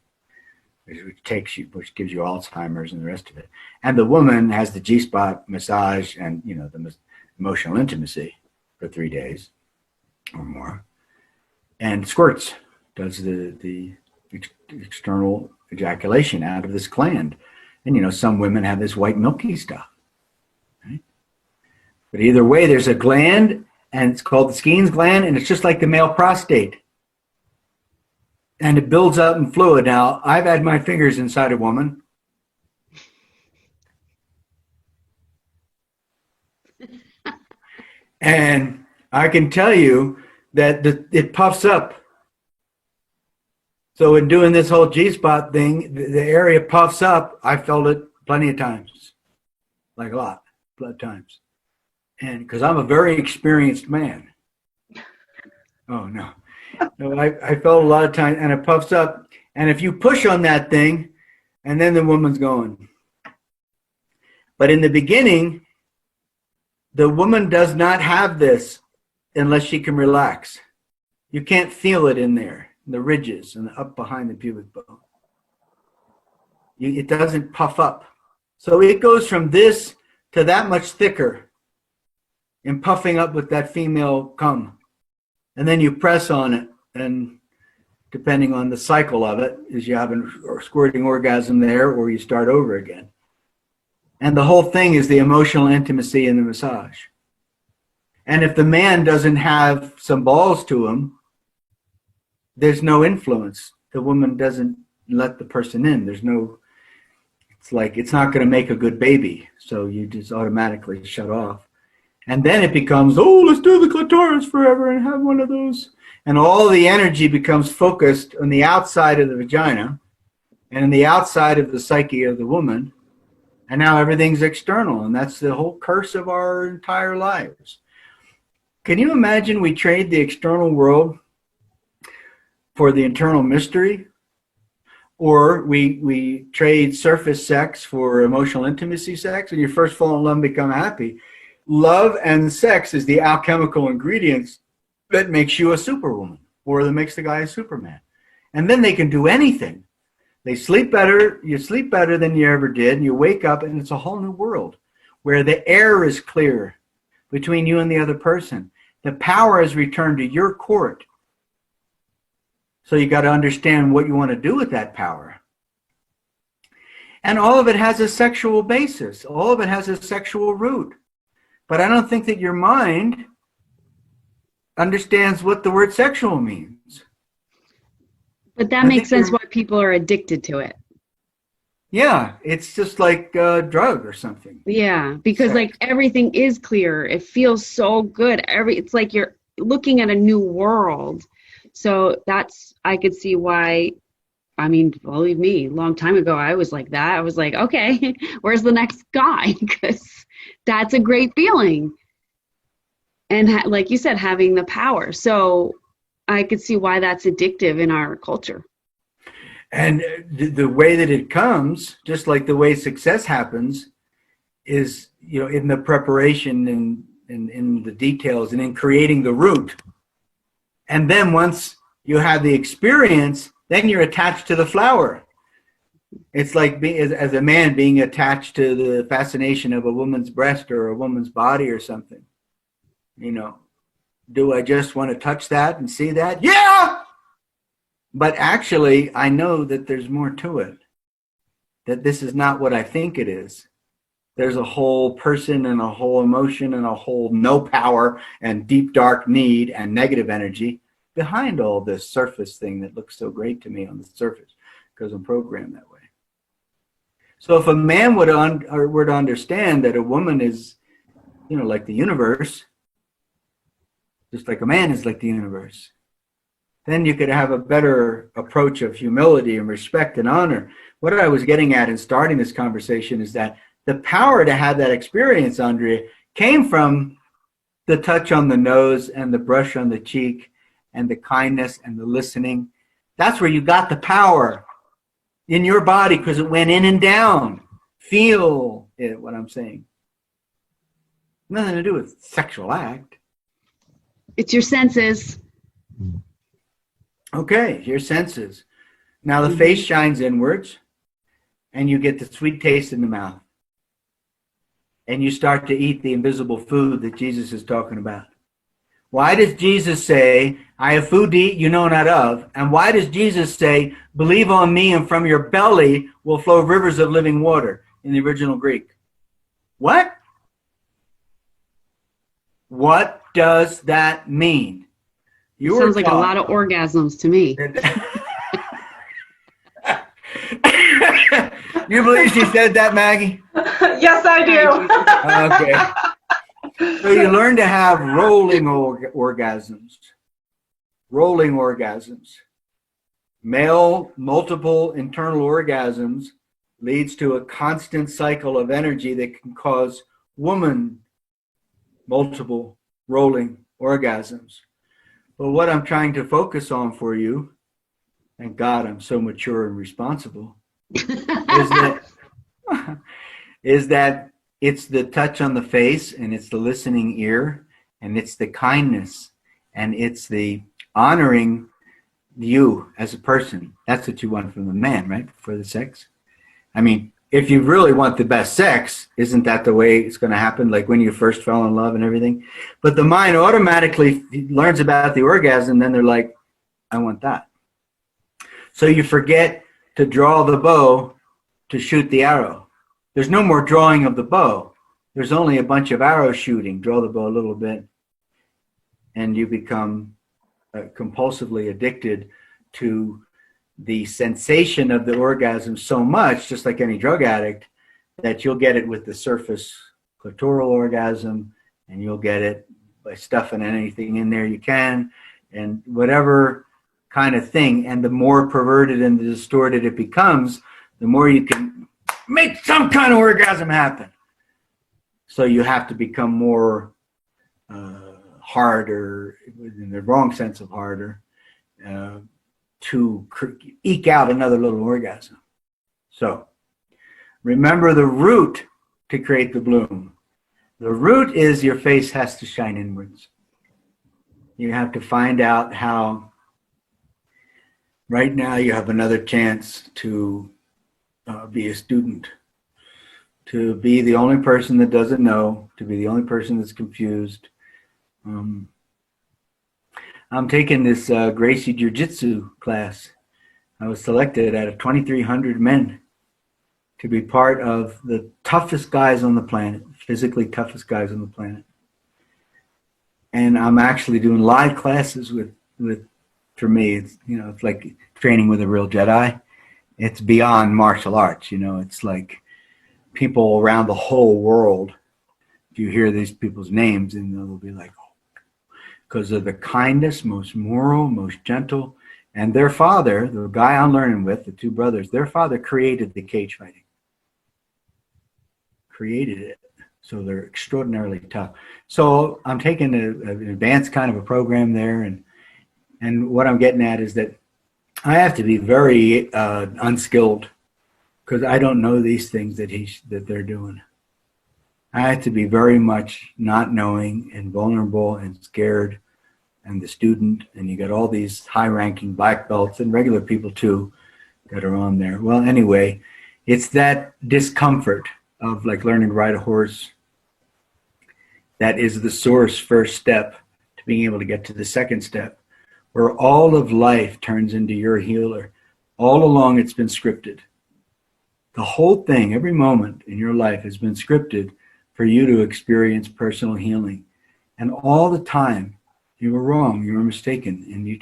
[SPEAKER 1] which gives you Alzheimer's and the rest of it. And the woman has the G-spot massage and, you know, the emotional intimacy for 3 days or more, and squirts, does the external ejaculation out of this gland. And, you know, some women have this white milky stuff, right? But either way, there's a gland, and it's called the Skene's gland, and it's just like the male prostate. And it builds up in fluid. Now, I've had my fingers inside a woman. And I can tell you that it puffs up. So in doing this whole G-spot thing, the area puffs up. I felt it plenty of times, like a lot of times. And because I'm a very experienced man. Oh, no. No, I felt a lot of times, and it puffs up. And if you push on that thing, and then the woman's going. But in the beginning, the woman does not have this unless she can relax. You can't feel it in there, the ridges and up behind the pubic bone. It doesn't puff up. So it goes from this to that much thicker and puffing up with that female cum. And then you press on it, and depending on the cycle of it, is you have a squirting orgasm there, or you start over again. And the whole thing is the emotional intimacy in the massage. And if the man doesn't have some balls to him, there's no influence. The woman doesn't let the person in. There's no, it's like, it's not going to make a good baby. So you just automatically shut off. And then it becomes, oh, let's do the clitoris forever and have one of those. And all the energy becomes focused on the outside of the vagina and in the outside of the psyche of the woman. And now everything's external. And that's the whole curse of our entire lives. Can you imagine we trade the external world for the internal mystery? Or we trade surface sex for emotional intimacy sex, and you first fall in love and become happy. Love and sex is the alchemical ingredients that makes you a superwoman, or that makes the guy a superman. And then they can do anything. They sleep better, you sleep better than you ever did, and you wake up and it's a whole new world where the air is clear between you and the other person. The power has returned to your court. So you got to understand what you want to do with that power. And all of it has a sexual basis. All of it has a sexual root. But I don't think that your mind understands what the word sexual means.
[SPEAKER 2] But that makes sense why people are addicted to it.
[SPEAKER 1] Yeah, it's just like a drug or something.
[SPEAKER 2] Yeah, because like everything is clear. It feels so good. It's like you're looking at a new world. So that's, I could see why, I mean, believe me, a long time ago, I was like that. I was like, okay, where's the next guy? Because that's a great feeling. And like you said, having the power. So I could see why that's addictive in our culture.
[SPEAKER 1] And the way that it comes, just like the way success happens, is, you know, in the preparation and in the details and in creating the root. And then once you have the experience, then you're attached to the flower. It's like as a man being attached to the fascination of a woman's breast or a woman's body or something. You know, do I just want to touch that and see that? Yeah! But actually, I know that there's more to it. that this is not what I think it is. There's a whole person and a whole emotion and a whole no power and deep dark need and negative energy behind all this surface thing that looks so great to me on the surface because I'm programmed that way. So if a man were to understand that a woman is, like the universe, just like a man is like the universe, then you could have a better approach of humility and respect and honor. What I was getting at in starting this conversation is that the power to have that experience, Andrea, came from the touch on the nose and the brush on the cheek and the kindness and the listening. That's where you got the power in your body because it went in and down. Feel it, what I'm saying. Nothing to do with sexual act.
[SPEAKER 2] It's your senses.
[SPEAKER 1] Okay, your senses. Now the face shines inwards and you get the sweet taste in the mouth. And you start to eat the invisible food that Jesus is talking about. Why does Jesus say, I have food to eat you know not of? And why does Jesus say, believe on me and from your belly will flow rivers of living water in the original Greek? What? What does that mean?
[SPEAKER 2] Sounds like a lot of orgasms to me.
[SPEAKER 1] You believe she said that, Maggie?
[SPEAKER 3] Yes, I do.
[SPEAKER 1] Okay. So you learn to have rolling orgasms. Rolling orgasms. Male multiple internal orgasms leads to a constant cycle of energy that can cause woman multiple rolling orgasms. But what I'm trying to focus on for you, thank God I'm so mature and responsible, is that it's the touch on the face and it's the listening ear and it's the kindness and it's the honoring you as a person. That's what you want from the man, right? For the sex. I mean, if you really want the best sex, isn't that the way it's going to happen? Like when you first fell in love and everything. But the mind automatically learns about the orgasm. Then they're like, I want that. So you forget to draw the bow to shoot the arrow. There's no more drawing of the bow. There's only a bunch of arrow shooting. Draw the bow a little bit. And you become compulsively addicted to the sensation of the orgasm so much, just like any drug addict, that you'll get it with the surface clitoral orgasm, and you'll get it by stuffing anything in there you can, and whatever kind of thing. And the more perverted and distorted it becomes, the more you can make some kind of orgasm happen. So you have to become more harder, in the wrong sense of harder, to eke out another little orgasm. So remember the root to create the bloom. The root is your face has to shine inwards. You have to find out how right now you have another chance to be a student, to be the only person that doesn't know, to be the only person that's confused. I'm taking this Gracie Jiu-Jitsu class. I was selected out of 2,300 men to be part of the toughest guys on the planet, physically toughest guys on the planet. And I'm actually doing live classes with for me, it's, it's like training with a real Jedi. It's beyond martial arts, it's like people around the whole world. If you hear these people's names, and they'll be like, because of the kindness, most moral, most gentle. And their father, the guy I'm learning with, the two brothers, their father created the cage fighting. Created it. So they're extraordinarily tough. So I'm taking an advanced kind of a program there. And what I'm getting at is that I have to be very unskilled because I don't know these things that they're doing. I have to be very much not knowing and vulnerable and scared, and the student, and you got all these high-ranking black belts and regular people too that are on there. Well, anyway, it's that discomfort of like learning to ride a horse that is the source first step to being able to get to the second step, where all of life turns into your healer. All along it's been scripted. The whole thing, every moment in your life has been scripted for you to experience personal healing. And all the time, you were wrong, you were mistaken, and you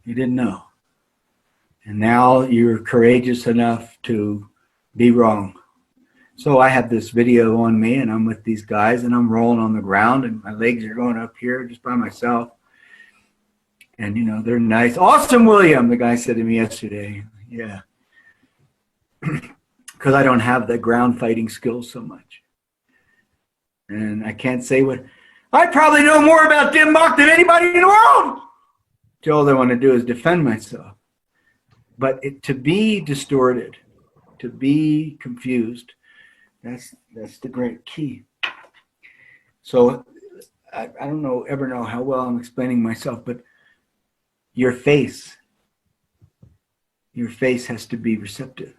[SPEAKER 1] didn't know. And now you're courageous enough to be wrong. So I have this video on me, and I'm with these guys, and I'm rolling on the ground, and my legs are going up here just by myself. And, you know, they're nice. Awesome, William, the guy said to me yesterday. Yeah. Because I don't have the ground fighting skills so much. And I can't say what... I probably know more about Dim Mak than anybody in the world. All I want to do is defend myself. But to be distorted, to be confused, that's the great key. So I don't ever know how well I'm explaining myself, but your face has to be receptive.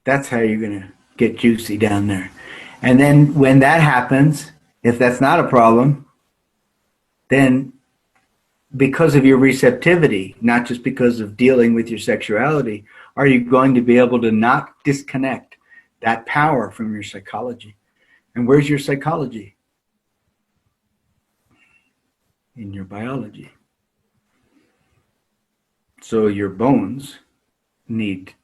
[SPEAKER 1] That's how you're going to get juicy down there. And then when that happens, if that's not a problem, then because of your receptivity, not just because of dealing with your sexuality, are you going to be able to not disconnect that power from your psychology? And where's your psychology? In your biology. So your bones need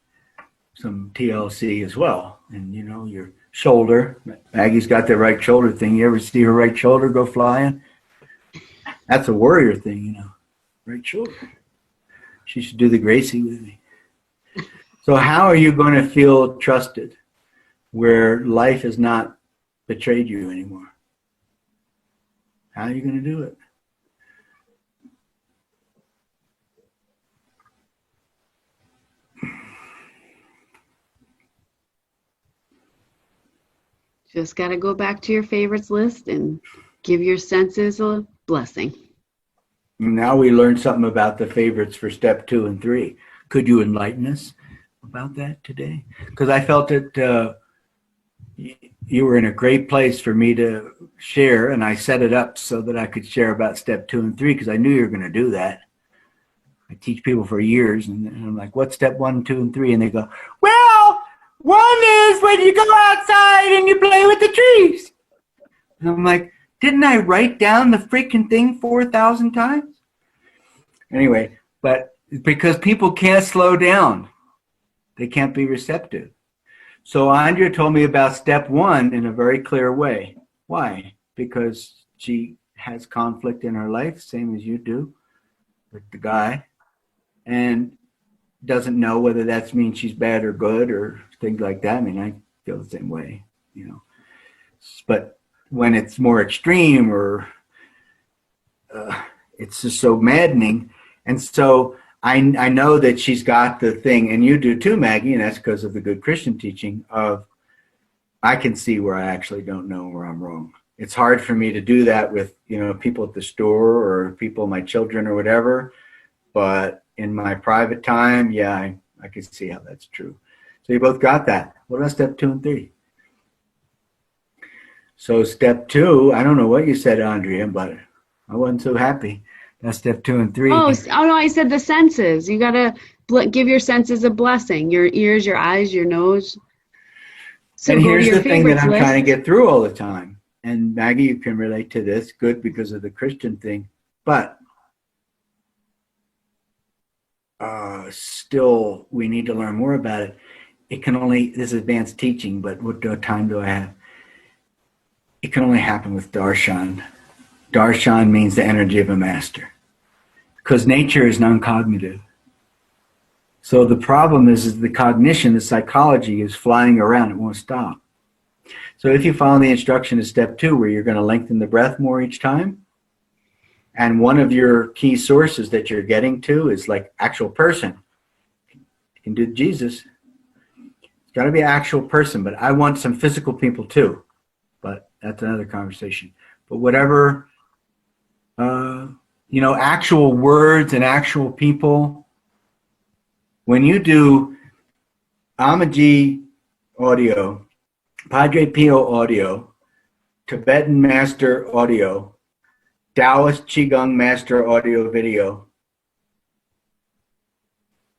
[SPEAKER 1] some TLC as well. And you know, your shoulder, Maggie's got the right shoulder thing. You ever see her right shoulder go flying? That's a warrior thing, you know. Right shoulder. She should do the Gracie with me. So how are you going to feel trusted where life has not betrayed you anymore? How are you going to do it?
[SPEAKER 2] Just got to go back to your favorites list and give your senses a blessing.
[SPEAKER 1] Now we learned something about the favorites for step 2 and 3. Could you enlighten us about that today? Because I felt that you were in a great place for me to share, and I set it up so that I could share about step 2 and 3 because I knew you were going to do that. I teach people for years, and I'm like, what's step 1, 2, and 3? And they go, well, 1 is when you go outside and you play with the trees. And I'm like, didn't I write down the freaking thing 4,000 times? Anyway, but because people can't slow down, they can't be receptive. So Andrea told me about step 1 in a very clear way. Why? Because she has conflict in her life, same as you do with the guy, and doesn't know whether that means she's bad or good or things like that. I mean, I feel the same way, you know. But when it's more extreme or it's just so maddening. And so I know that she's got the thing, and you do too, Maggie, and that's because of the good Christian teaching of I can see where I actually don't know where I'm wrong. It's hard for me to do that with, you know, people at the store or people, my children or whatever. But in my private time, yeah, I can see how that's true. So you both got that. What about step 2 and 3? So step 2, I don't know what you said, Andrea, but I wasn't so happy. That's step 2 and 3.
[SPEAKER 2] Oh no, I said the senses. You got to give your senses a blessing. Your ears, your eyes, your nose. So
[SPEAKER 1] and here's the thing that I'm
[SPEAKER 2] list.
[SPEAKER 1] trying to get through all the time. And Maggie, you can relate to this, good because of the Christian thing. But still, we need to learn more about it. It can only, this is advanced teaching, but what time do I have? It can only happen with darshan. Darshan means the energy of a master. Because nature is non-cognitive. So the problem is the cognition, the psychology is flying around. It won't stop. So if you follow the instruction of step 2, where you're going to lengthen the breath more each time, and one of your key sources that you're getting to is like actual person. You can do Jesus. It's got to be an actual person, but I want some physical people too. But that's another conversation. But whatever, you know, actual words and actual people. When you do Amaji audio, Padre Pio audio, Tibetan Master audio, Taoist Qigong Master audio video,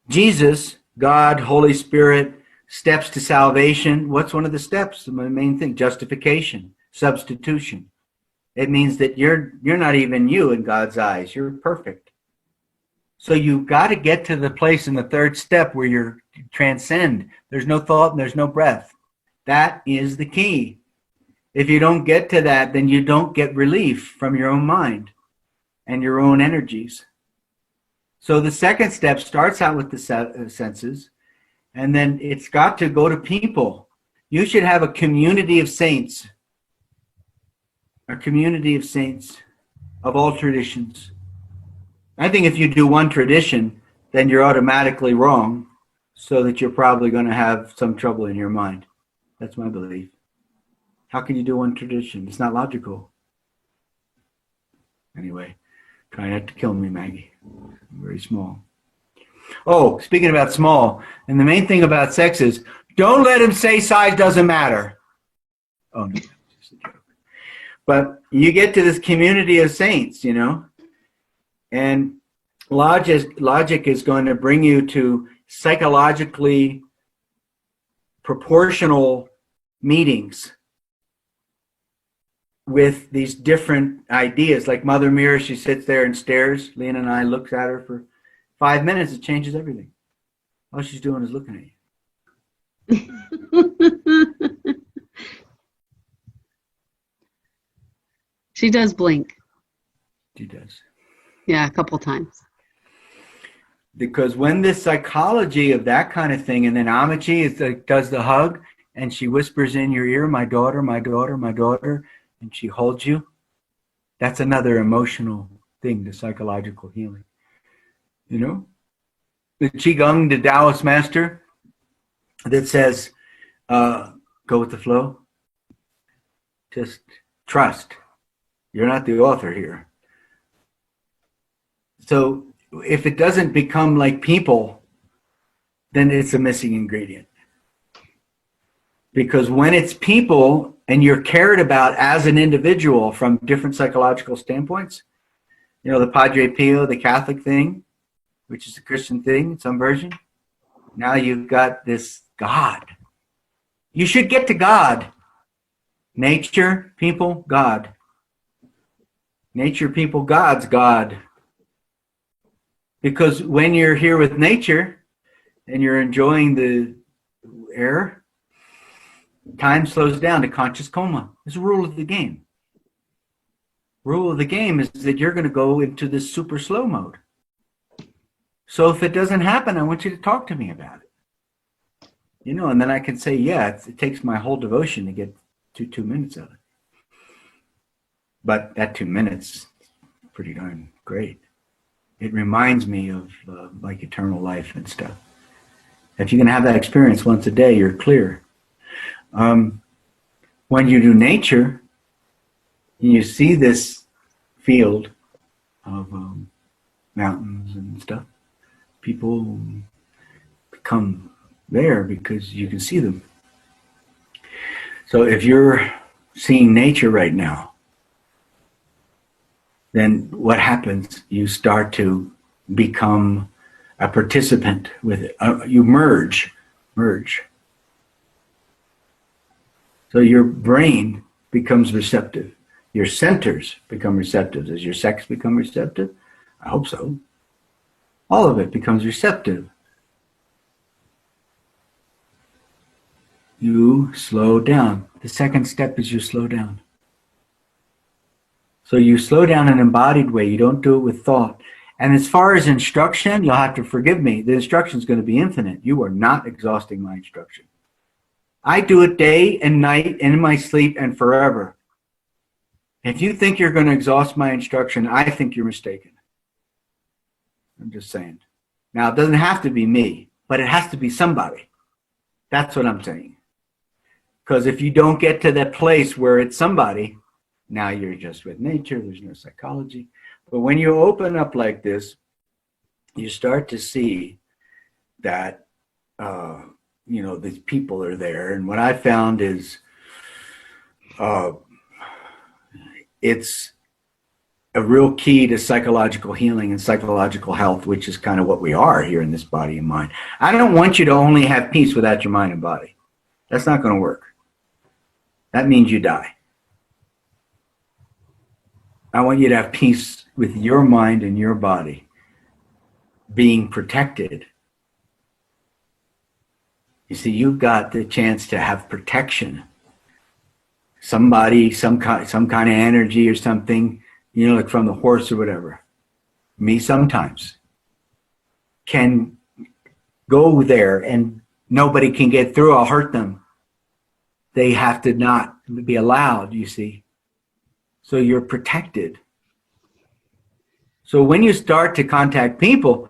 [SPEAKER 1] Jesus, God, Holy Spirit, steps to salvation. What's one of the steps? The main thing, justification, substitution. It means that you're not even you in God's eyes. You're perfect. So you've got to get to the place in the third step where you transcend. There's no thought and there's no breath. That is the key. If you don't get to that, then you don't get relief from your own mind and your own energies. So the second step starts out with the senses, and then it's got to go to people. You should have a community of saints. A community of saints of all traditions. I think if you do one tradition, then you're automatically wrong, so that you're probably going to have some trouble in your mind. That's my belief. How can you do one tradition? It's not logical. Anyway, try not to kill me, Maggie. I'm very small. Oh, speaking about small, and the main thing about sex is, don't let him say size doesn't matter. Oh, no, just a joke. But you get to this community of saints, you know, and logic is going to bring you to psychologically proportional meetings with these different ideas. Like Mother Mirror, she sits there and stares. Lena and I looks at her for 5 minutes. It changes everything. All she's doing is looking at you.
[SPEAKER 2] She does blink.
[SPEAKER 1] She does.
[SPEAKER 2] Yeah, a couple times.
[SPEAKER 1] Because when this psychology of that kind of thing, and then Amachi is like, does the hug, and she whispers in your ear, my daughter, my daughter, my daughter, and she holds you, that's another emotional thing, the psychological healing. You know? The Qigong, the Taoist master, that says, go with the flow. Just trust. You're not the author here. So if it doesn't become like people, then it's a missing ingredient. Because when it's people and you're cared about as an individual from different psychological standpoints, you know, the Padre Pio, the Catholic thing, which is the Christian thing in some version, now you've got this God. You should get to God. Nature, people, God. Nature, people, God's God. Because when you're here with nature and you're enjoying the air, time slows down to conscious coma. It's a rule of the game. Rule of the game is that you're going to go into this super slow mode. So if it doesn't happen, I want you to talk to me about it. You know, and then I can say, yeah, it takes my whole devotion to get to 2 minutes of it. But that 2 minutes is pretty darn great. It reminds me of like eternal life and stuff. If you can have that experience once a day, you're clear. When you do nature, you see this field of mountains and stuff. People become there because you can see them. So if you're seeing nature right now, then what happens? You start to become a participant with it. You merge. So your brain becomes receptive. Your centers become receptive. Does your sex become receptive? I hope so. All of it becomes receptive. You slow down. The second step is you slow down. So you slow down in an embodied way. You don't do it with thought. And as far as instruction, you'll have to forgive me. The instruction is going to be infinite. You are not exhausting my instruction. I do it day and night, in my sleep, and forever. If you think you're going to exhaust my instruction, I think you're mistaken. I'm just saying. Now, it doesn't have to be me, but it has to be somebody. That's what I'm saying. Because if you don't get to that place where it's somebody, now you're just with nature, there's no psychology. But when you open up like this, you start to see that, these people are there. And what I found is it's a real key to psychological healing and psychological health, which is kind of what we are here in this body and mind. I don't want you to only have peace without your mind and body. That's not going to work. That means you die. I want you to have peace with your mind and your body being protected. You see, you've got the chance to have protection. Somebody, some kind of energy or something, you know, like from the horse or whatever. Me sometimes can go there and nobody can get through. I'll hurt them. They have to not be allowed, you see. So you're protected. So when you start to contact people,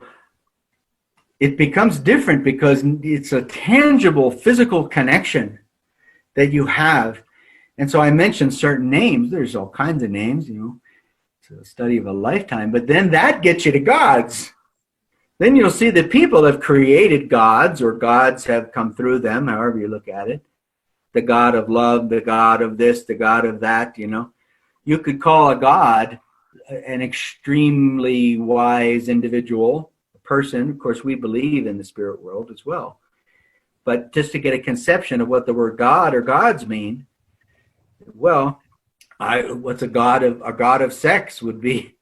[SPEAKER 1] it becomes different because it's a tangible physical connection that you have. And so I mentioned certain names. There's all kinds of names, you know. It's a study of a lifetime. But then that gets you to gods. Then you'll see that people have created gods, or gods have come through them, however you look at it. The God of love, the God of this, the God of that, you know. You could call a god an extremely wise individual, a person. Of course, we believe in the spirit world as well. But just to get a conception of what the word God or gods mean, well, what's a god of sex would be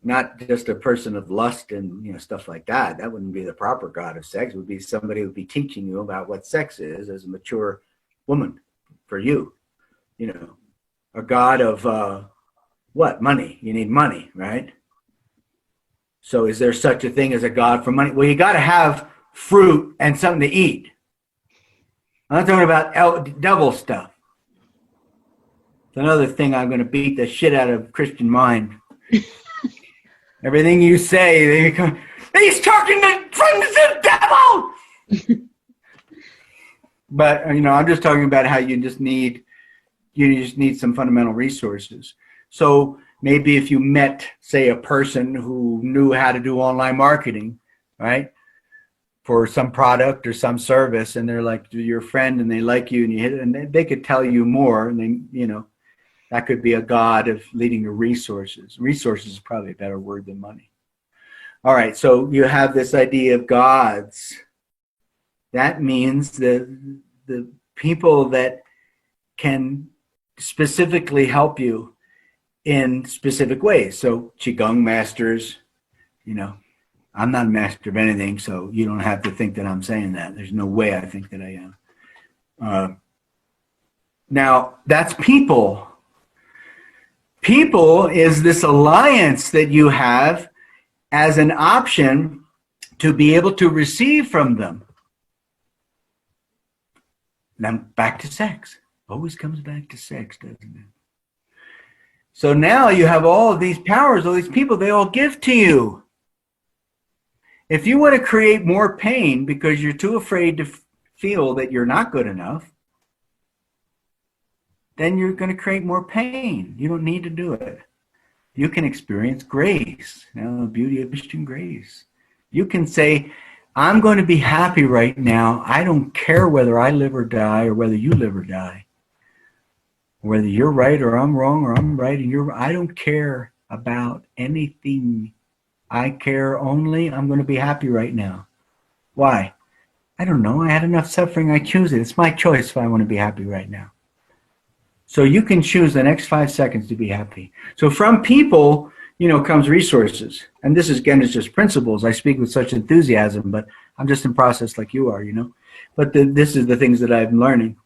[SPEAKER 1] not just a person of lust and, you know, stuff like that. That wouldn't be the proper god of sex. It would be somebody who would be teaching you about what sex is as a mature woman for you. You know, a god of what? Money. You need money, right? So is there such a thing as a god for money? Well, you got to have fruit and something to eat. I'm not talking about devil stuff. It's another thing I'm going to beat the shit out of Christian mind. Everything you say, they come, he's talking from the devil. But, you know, I'm just talking about how you just need some fundamental resources. So maybe if you met, say, a person who knew how to do online marketing, right, for some product or some service, and they're like your friend and they like you and you hit it, and they could tell you more, and they, you know, that could be a god of leading to resources. Resources is probably a better word than money. All right, so you have this idea of gods. That means the people that can specifically help you in specific ways. So Qigong masters, you know, I'm not a master of anything, so you don't have to think that I'm saying that. There's no way I think that I am. Now, that's people. People is this alliance that you have as an option to be able to receive from them. Then back to sex. Always comes back to sex, doesn't it? So now you have all of these powers, all these people, they all give to you. If you want to create more pain because you're too afraid to feel that you're not good enough, then you're going to create more pain. You don't need to do it. You can experience grace. Now, the beauty of Christian grace. You can say, I'm going to be happy right now. I don't care whether I live or die or whether you live or die. Whether you're right or I'm wrong or I'm right and you're, I don't care about anything. I care only I'm going to be happy right now. Why? I don't know. I had enough suffering. I choose it. It's my choice if I want to be happy right now. So you can choose the next 5 seconds to be happy. So from people, you know, comes resources. And this is, again, is just principles. I speak with such enthusiasm, but I'm just in process like you are, you know. But this is the things that I'm learning.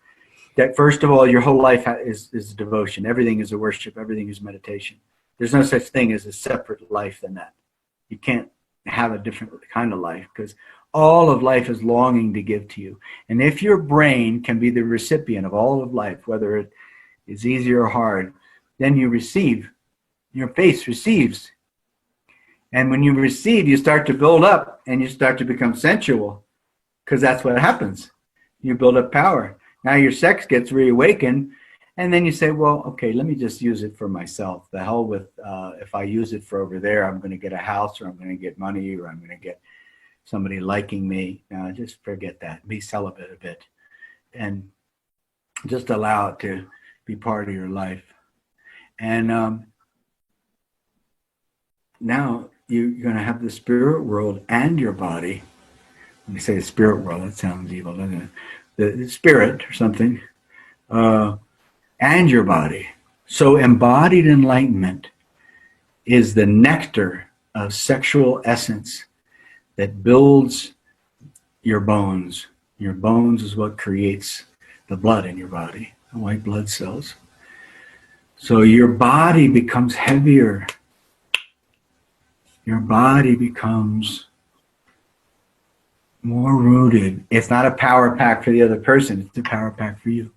[SPEAKER 1] That first of all, your whole life is devotion. Everything is a worship. Everything is meditation. There's no such thing as a separate life than that. You can't have a different kind of life because all of life is longing to give to you. And if your brain can be the recipient of all of life, whether it is easy or hard, then you receive. Your face receives. And when you receive, you start to build up and you start to become sensual because that's what happens. You build up power. Now your sex gets reawakened, and then you say, well, okay, let me just use it for myself. The hell with if I use it for over there, I'm going to get a house, or I'm going to get money, or I'm going to get somebody liking me. Just forget that. Be celibate a bit, and just allow it to be part of your life. And now you're going to have the spirit world and your body. When you say the spirit world, that sounds evil, doesn't it? The spirit or something, and your body. So embodied enlightenment is the nectar of sexual essence that builds your bones. Your bones is what creates the blood in your body, the white blood cells. So your body becomes heavier. Your body becomes more rooted. It's not a power pack for the other person. It's a power pack for you.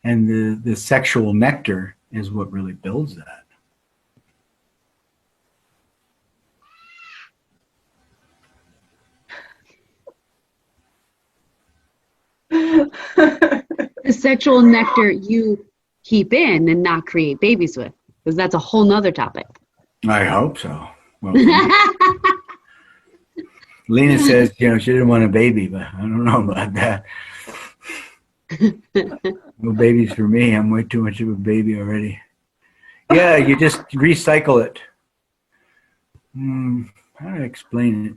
[SPEAKER 1] And the sexual nectar is what really builds that.
[SPEAKER 2] The sexual nectar you keep in and not create babies with, because that's a whole nother topic.
[SPEAKER 1] I hope so. Well, Lena says, she didn't want a baby, but I don't know about that. No babies for me. I'm way too much of a baby already. Yeah, you just recycle it. How do I explain it?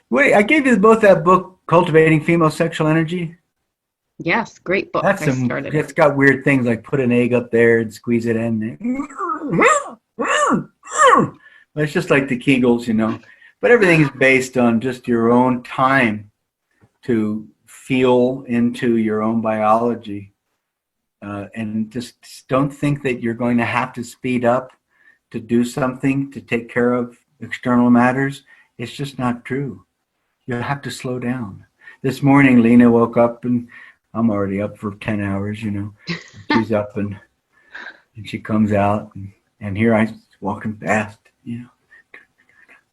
[SPEAKER 1] Wait, I gave you both that book, Cultivating Female Sexual Energy.
[SPEAKER 2] Yes, great book.
[SPEAKER 1] It's got weird things like put an egg up there and squeeze it in. It's just like the Kegels, But everything is based on just your own time to feel into your own biology. And just don't think that you're going to have to speed up to do something to take care of external matters. It's just not true. You have to slow down. This morning, Lena woke up, and I'm already up for 10 hours, She's up, and she comes out, and here I'm walking past,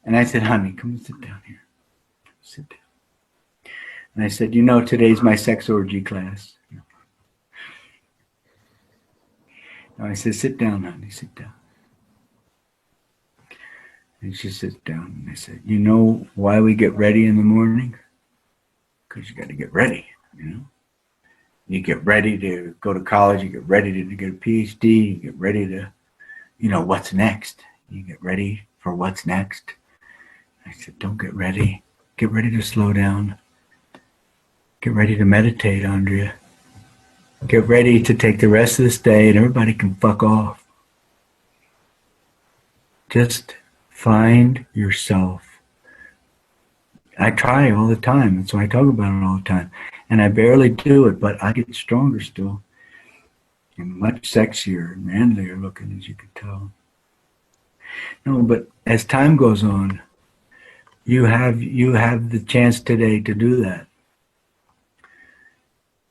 [SPEAKER 1] And I said, honey, come and sit down here. Sit down. And I said, today's my sex orgy class. And I said, sit down, honey, sit down. And she sits down, and I said, you know why we get ready in the morning? Because you got to get ready, You get ready to go to college, you get ready to get a PhD, you get ready to, what's next. You get ready for what's next. I said, don't get ready. Get ready to slow down. Get ready to meditate, Andrea. Get ready to take the rest of this day and everybody can fuck off. Just find yourself. I try all the time, and so I talk about it all the time. And I barely do it, but I get stronger still. And much sexier and manlier looking, as you can tell. No, but as time goes on, you have the chance today to do that.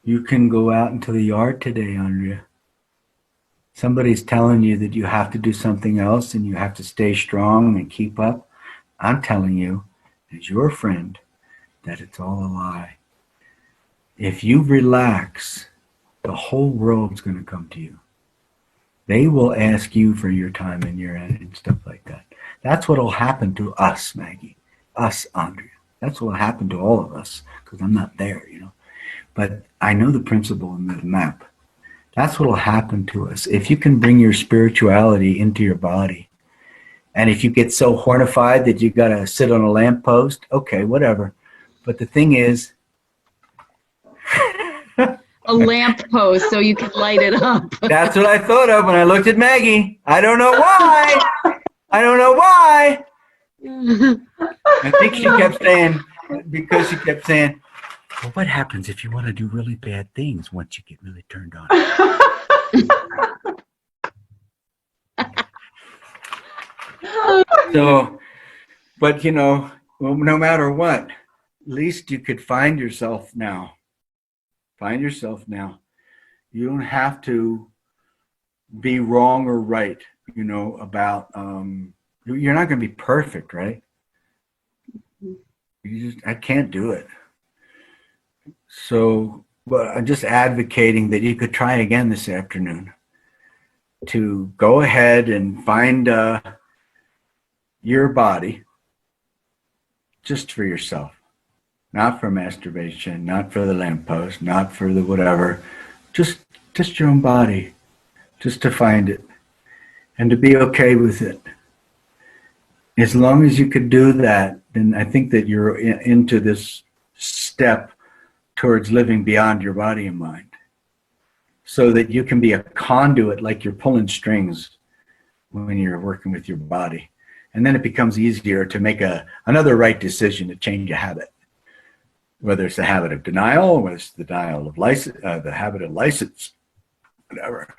[SPEAKER 1] You can go out into the yard today, Andrea. Somebody's telling you that you have to do something else and you have to stay strong and keep up. I'm telling you, as your friend, that it's all a lie. If you relax, the whole world's going to come to you. They will ask you for your time and your energy and stuff like that. That's what will happen to us, Maggie. Us, Andrea. That's what will happen to all of us, because I'm not there, But I know the principle in the map. That's what will happen to us. If you can bring your spirituality into your body, and if you get so hornified that you got to sit on a lamppost, okay, whatever. But the thing is,
[SPEAKER 2] a lamp post so you can light it up.
[SPEAKER 1] That's what I thought of when I looked at Maggie. I don't know why. I think she kept saying, because she kept saying, well, what happens if you want to do really bad things once you get really turned on? So, but no matter what, at least you could find yourself now. Find yourself now. You don't have to be wrong or right, about, you're not going to be perfect, right? I can't do it. So, but I'm just advocating that you could try again this afternoon to go ahead and find your body just for yourself, not for masturbation, not for the lamppost, not for the whatever, just your own body, just to find it and to be okay with it. As long as you could do that, then I think that you're into this step towards living beyond your body and mind, so that you can be a conduit, like you're pulling strings when you're working with your body. And then it becomes easier to make another right decision to change a habit, whether it's the habit of denial, or whether it's the denial of license, the habit of license, whatever.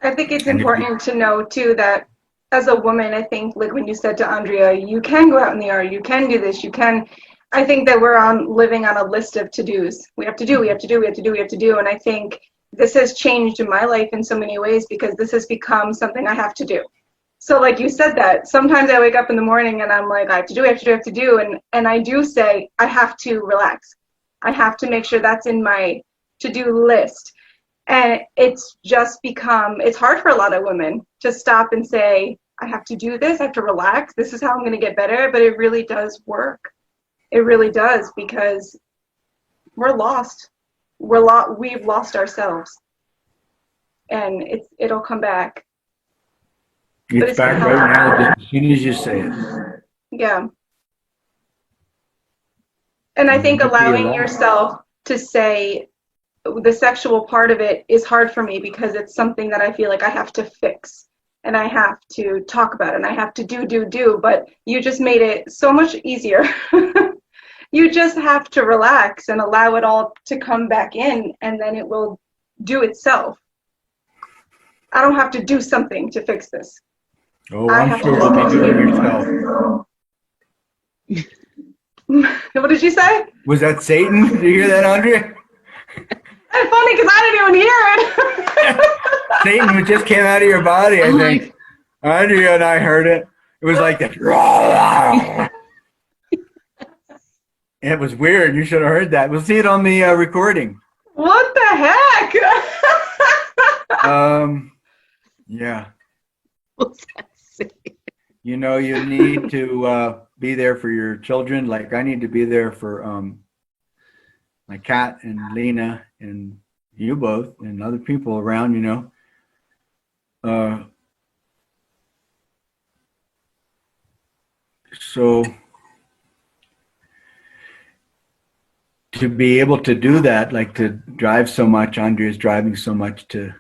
[SPEAKER 3] I think it's important to know too that as a woman, I think like when you said to Andrea, you can go out in the yard, you can do this, you can. I think that we're living on a list of to-dos. We have to do, we have to do, we have to do, we have to do. And I think this has changed in my life in so many ways because this has become something I have to do. So like you said that, sometimes I wake up in the morning and I'm like, I have to do, I have to do, I have to do. And I do say, I have to relax. I have to make sure that's in my to-do list. And it's just become, it's hard for a lot of women to stop and say, I have to do this, I have to relax, this is how I'm going to get better. But it really does work. It really does, because we're lost. We've lost ourselves. And it'll come back.
[SPEAKER 1] It's back right now as soon as you say it.
[SPEAKER 3] Yeah. And I think allowing yourself to say, the sexual part of it is hard for me because it's something that I feel like I have to fix and I have to talk about and I have to do, but you just made it so much easier. You just have to relax and allow it all to come back in, and then it will do itself. I don't have to do something to fix this.
[SPEAKER 1] Oh, I'm sure you'll be doing it yourself.
[SPEAKER 3] What did you say?
[SPEAKER 1] Was that Satan? Did you hear that, Andrea?
[SPEAKER 3] It's funny because I didn't even hear it.
[SPEAKER 1] Satan just came out of your body, I think. Andrea and I heard it. It was like that. It was weird. You should have heard that. We'll see it on the recording.
[SPEAKER 3] What the heck?
[SPEAKER 1] Yeah.
[SPEAKER 2] What's that say?
[SPEAKER 1] You know, you need to be there for your children. Like I need to be there for my cat and Lena and you both and other people around, you know. So to be able to do that, like to drive so much, Andrea's driving so much to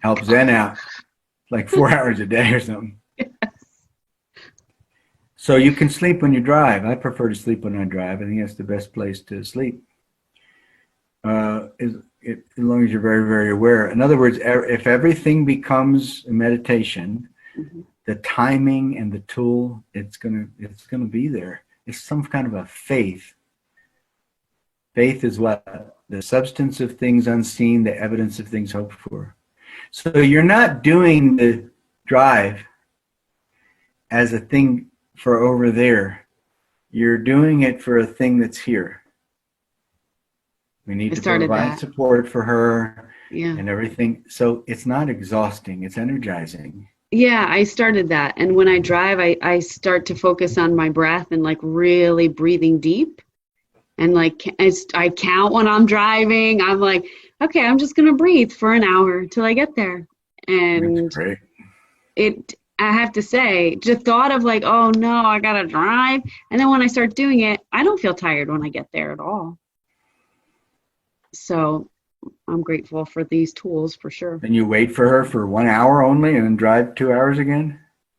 [SPEAKER 1] help Zen out, like 4 hours a day or something.
[SPEAKER 2] Yes.
[SPEAKER 1] So you can sleep when you drive. I prefer to sleep when I drive. I think that's the best place to sleep. As long as you're very, very aware. In other words, if everything becomes a meditation, mm-hmm. the timing and the tool, it's gonna be there. It's some kind of a faith. Faith is what? The substance of things unseen, the evidence of things hoped for. So you're not doing the drive as a thing for over there. You're doing it for a thing that's here. We need to provide support for her and everything. So it's not exhausting, it's energizing.
[SPEAKER 2] Yeah, I started that. And when I drive, I start to focus on my breath and like really breathing deep. And like I count when I'm driving. I'm like, okay, I'm just going to breathe for an hour till I get there. And
[SPEAKER 1] that's great.
[SPEAKER 2] I have to say, the thought of like, oh no, I got to drive. And then when I start doing it, I don't feel tired when I get there at all. So I'm grateful for these tools for sure.
[SPEAKER 1] And you wait for her for 1 hour only and then drive 2 hours again?